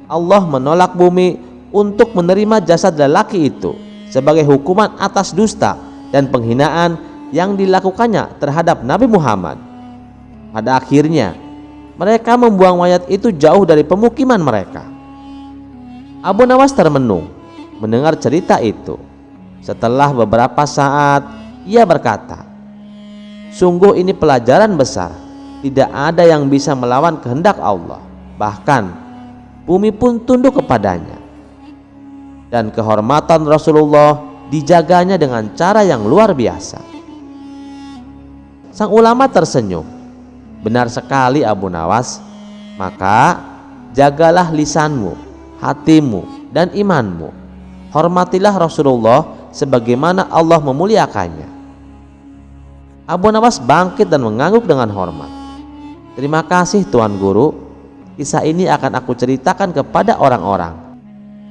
Allah menolak bumi untuk menerima jasad lelaki itu sebagai hukuman atas dusta dan penghinaan yang dilakukannya terhadap Nabi Muhammad. Pada akhirnya, mereka membuang mayat itu jauh dari pemukiman mereka. Abu Nawas termenung mendengar cerita itu. Setelah beberapa saat, ia berkata, sungguh ini pelajaran besar. Tidak ada yang bisa melawan kehendak Allah. Bahkan, bumi pun tunduk kepadanya. Dan kehormatan Rasulullah dijaganya dengan cara yang luar biasa. Sang ulama tersenyum. Benar sekali Abu Nawas. Maka jagalah lisanmu, hatimu, dan imanmu. Hormatilah Rasulullah sebagaimana Allah memuliakannya. Abu Nawas bangkit dan mengangguk dengan hormat. Terima kasih Tuan Guru. Kisah ini akan aku ceritakan kepada orang-orang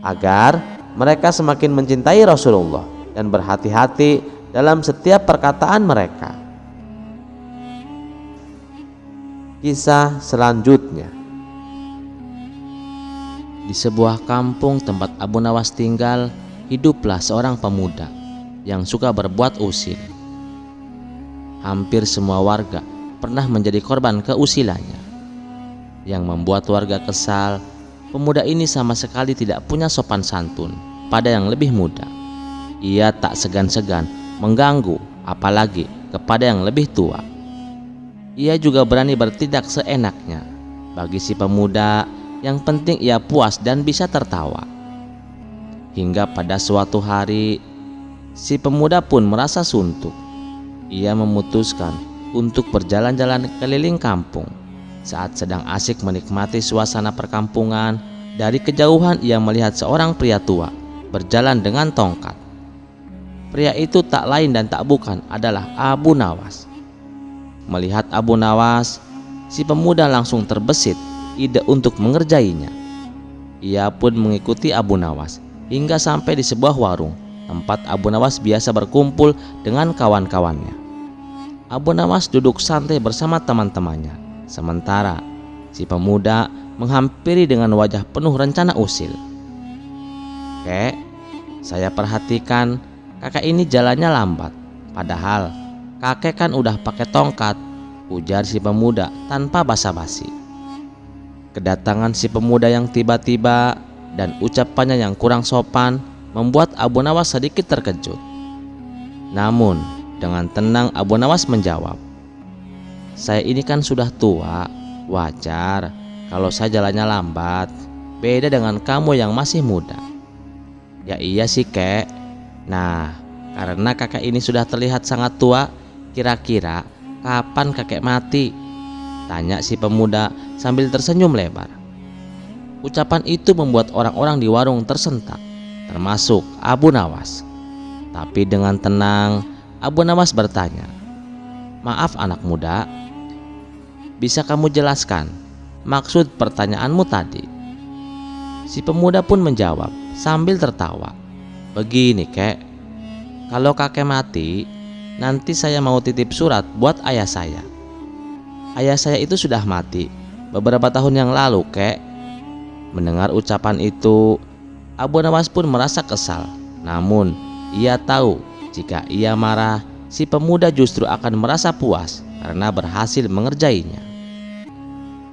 agar mereka semakin mencintai Rasulullah dan berhati-hati dalam setiap perkataan mereka. Kisah selanjutnya. Di sebuah kampung tempat Abu Nawas tinggal, hiduplah seorang pemuda yang suka berbuat usil. Hampir semua warga pernah menjadi korban keusilannya. Yang membuat warga kesal, pemuda ini sama sekali tidak punya sopan santun pada yang lebih muda. Ia tak segan-segan mengganggu, apalagi kepada yang lebih tua. Ia juga berani bertindak seenaknya. Bagi si pemuda, yang penting ia puas dan bisa tertawa. Hingga pada suatu hari, si pemuda pun merasa suntuk. Ia memutuskan untuk berjalan-jalan keliling kampung. Saat sedang asik menikmati suasana perkampungan, dari kejauhan ia melihat seorang pria tua berjalan dengan tongkat. Pria itu tak lain dan tak bukan adalah Abu Nawas. Melihat Abu Nawas, si pemuda langsung terbesit ide untuk mengerjainya. Ia pun mengikuti Abu Nawas hingga sampai di sebuah warung tempat Abu Nawas biasa berkumpul dengan kawan-kawannya. Abu Nawas duduk santai bersama teman-temannya, sementara si pemuda menghampiri dengan wajah penuh rencana usil. "Kek, saya perhatikan kakek ini jalannya lambat, padahal kakek kan udah pakai tongkat," ujar si pemuda tanpa basa-basi. Kedatangan si pemuda yang tiba-tiba dan ucapannya yang kurang sopan membuat Abu Nawas sedikit terkejut. Namun dengan tenang Abu Nawas menjawab, "Saya ini kan sudah tua, wajar kalau saya jalannya lambat. Beda dengan kamu yang masih muda." "Ya iya sih kek. Nah, karena kakek ini sudah terlihat sangat tua, kira-kira kapan kakek mati?" tanya si pemuda sambil tersenyum lebar. Ucapan itu membuat orang-orang di warung tersentak, termasuk Abu Nawas. Tapi dengan tenang Abu Nawas bertanya, "Maaf anak muda, bisa kamu jelaskan maksud pertanyaanmu tadi?" Si pemuda pun menjawab sambil tertawa, "Begini kek, kalau kakek mati, nanti saya mau titip surat buat ayah saya. Ayah saya itu sudah mati beberapa tahun yang lalu kek." Mendengar ucapan itu, Abu Nawas pun merasa kesal. Namun ia tahu jika ia marah, si pemuda justru akan merasa puas karena berhasil mengerjainya.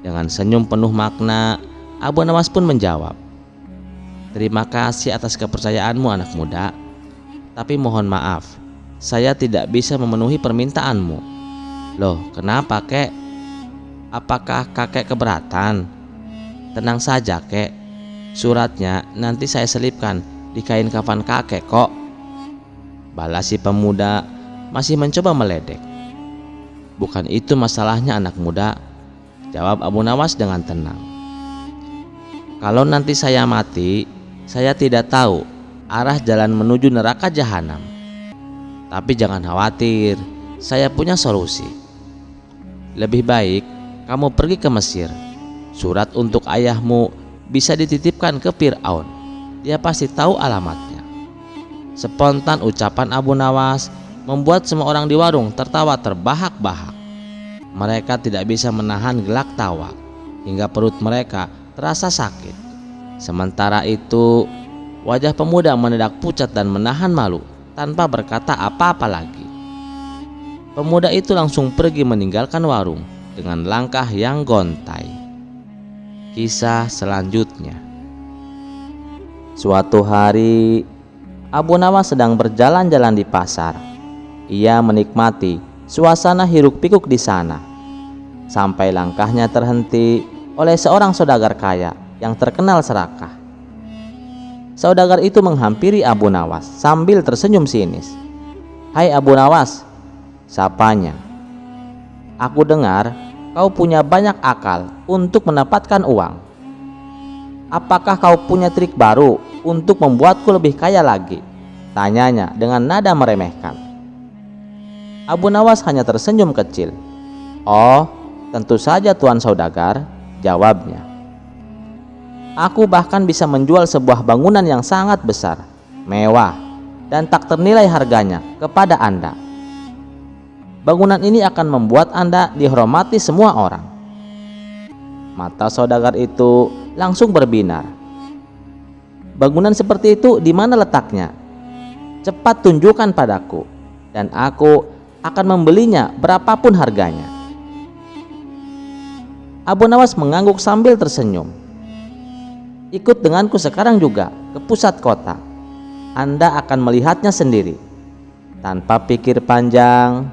Dengan senyum penuh makna, Abu Nawas pun menjawab, "Terima kasih atas kepercayaanmu anak muda. Tapi mohon maaf, saya tidak bisa memenuhi permintaanmu." "Loh, kenapa kek? Apakah kakek keberatan?" "Tenang saja kek, suratnya nanti saya selipkan di kain kafan kakek kok," balas si pemuda masih mencoba meledek. "Bukan itu masalahnya anak muda," jawab Abu Nawas dengan tenang. "Kalau nanti saya mati, saya tidak tahu arah jalan menuju neraka jahanam. Tapi jangan khawatir, saya punya solusi. Lebih baik kamu pergi ke Mesir. Surat untuk ayahmu bisa dititipkan ke Fir'aun. Dia pasti tahu alamatnya." Spontan ucapan Abu Nawas membuat semua orang di warung tertawa terbahak-bahak. Mereka tidak bisa menahan gelak tawa hingga perut mereka terasa sakit. Sementara itu, wajah pemuda mendadak pucat dan menahan malu tanpa berkata apa-apa lagi. Pemuda itu langsung pergi meninggalkan warung dengan langkah yang gontai. Kisah selanjutnya. Suatu hari, Abu Nawas sedang berjalan-jalan di pasar. Ia menikmati suasana hiruk-pikuk di sana, sampai langkahnya terhenti oleh seorang saudagar kaya yang terkenal serakah. Saudagar itu menghampiri Abu Nawas sambil tersenyum sinis. "Hai Abu Nawas," sapanya. "Aku dengar kau punya banyak akal untuk mendapatkan uang. Apakah kau punya trik baru untuk membuatku lebih kaya lagi?" tanyanya dengan nada meremehkan. Abu Nawas hanya tersenyum kecil. "Oh, tentu saja Tuan Saudagar," jawabnya. "Aku bahkan bisa menjual sebuah bangunan yang sangat besar, mewah, dan tak ternilai harganya kepada Anda. Bangunan ini akan membuat Anda dihormati semua orang." Mata saudagar itu langsung berbinar. "Bangunan seperti itu di mana letaknya? Cepat tunjukkan padaku, dan aku akan membelinya berapapun harganya." Abu Nawas mengangguk sambil tersenyum. "Ikut denganku sekarang juga ke pusat kota. Anda akan melihatnya sendiri." Tanpa pikir panjang,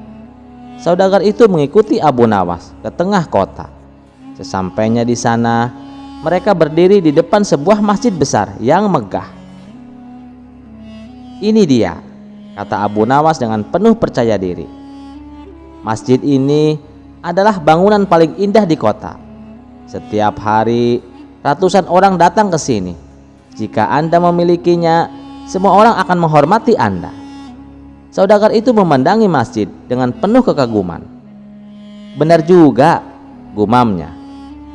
saudagar itu mengikuti Abu Nawas ke tengah kota. Sesampainya di sana, mereka berdiri di depan sebuah masjid besar yang megah. "Ini dia," kata Abu Nawas dengan penuh percaya diri. "Masjid ini adalah bangunan paling indah di kota. Setiap hari ratusan orang datang ke sini. Jika Anda memilikinya, semua orang akan menghormati Anda." Saudagar itu memandangi masjid dengan penuh kekaguman. "Benar juga," gumamnya.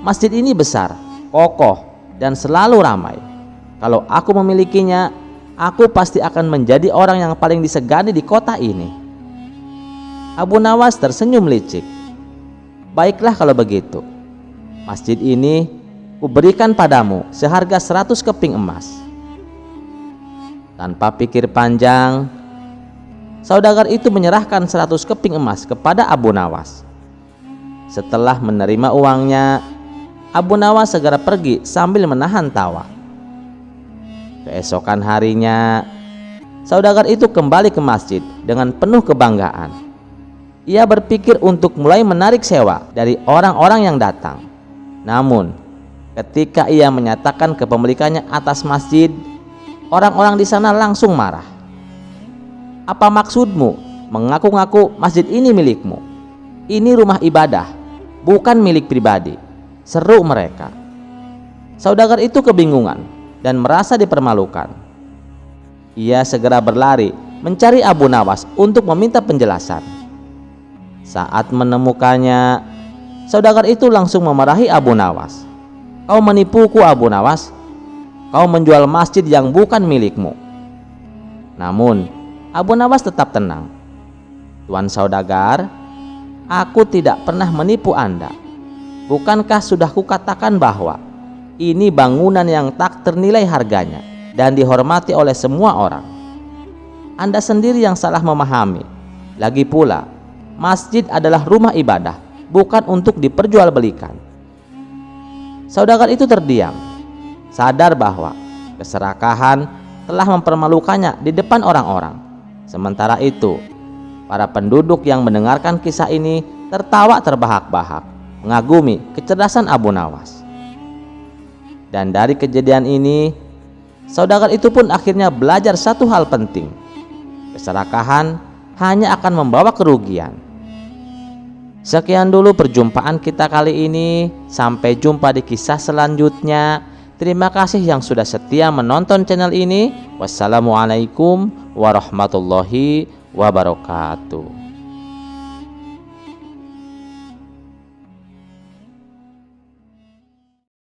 "Masjid ini besar, kokoh, dan selalu ramai. Kalau aku memilikinya, aku pasti akan menjadi orang yang paling disegani di kota ini." Abu Nawas tersenyum licik. "Baiklah kalau begitu. Masjid ini kuberikan padamu seharga 100 keping emas." Tanpa pikir panjang, saudagar itu menyerahkan 100 keping emas kepada Abu Nawas. Setelah menerima uangnya, Abu Nawas segera pergi sambil menahan tawa. Keesokan harinya, saudagar itu kembali ke masjid dengan penuh kebanggaan. Ia berpikir untuk mulai menarik sewa dari orang-orang yang datang. Namun, ketika ia menyatakan kepemilikannya atas masjid, orang-orang di sana langsung marah. "Apa maksudmu mengaku-ngaku masjid ini milikmu? Ini rumah ibadah, bukan milik pribadi," seru mereka. Saudagar itu kebingungan dan merasa dipermalukan. Ia segera berlari mencari Abu Nawas untuk meminta penjelasan. Saat menemukannya, saudagar itu langsung memarahi Abu Nawas. "Kau menipuku, Abu Nawas. Kau menjual masjid yang bukan milikmu." Namun Abu Nawas tetap tenang. "Tuan saudagar, aku tidak pernah menipu Anda. Bukankah sudah kukatakan bahwa ini bangunan yang tak ternilai harganya dan dihormati oleh semua orang? Anda sendiri yang salah memahami. Lagi pula, masjid adalah rumah ibadah, bukan untuk diperjualbelikan." Saudagar itu terdiam, sadar bahwa keserakahan telah mempermalukannya di depan orang-orang. Sementara itu, para penduduk yang mendengarkan kisah ini tertawa terbahak-bahak, mengagumi kecerdasan Abu Nawas. Dan dari kejadian ini, saudagar itu pun akhirnya belajar satu hal penting: keserakahan hanya akan membawa kerugian. Sekian dulu perjumpaan kita kali ini. Sampai jumpa di kisah selanjutnya. Terima kasih yang sudah setia menonton channel ini. Wassalamualaikum warahmatullahi wabarakatuh.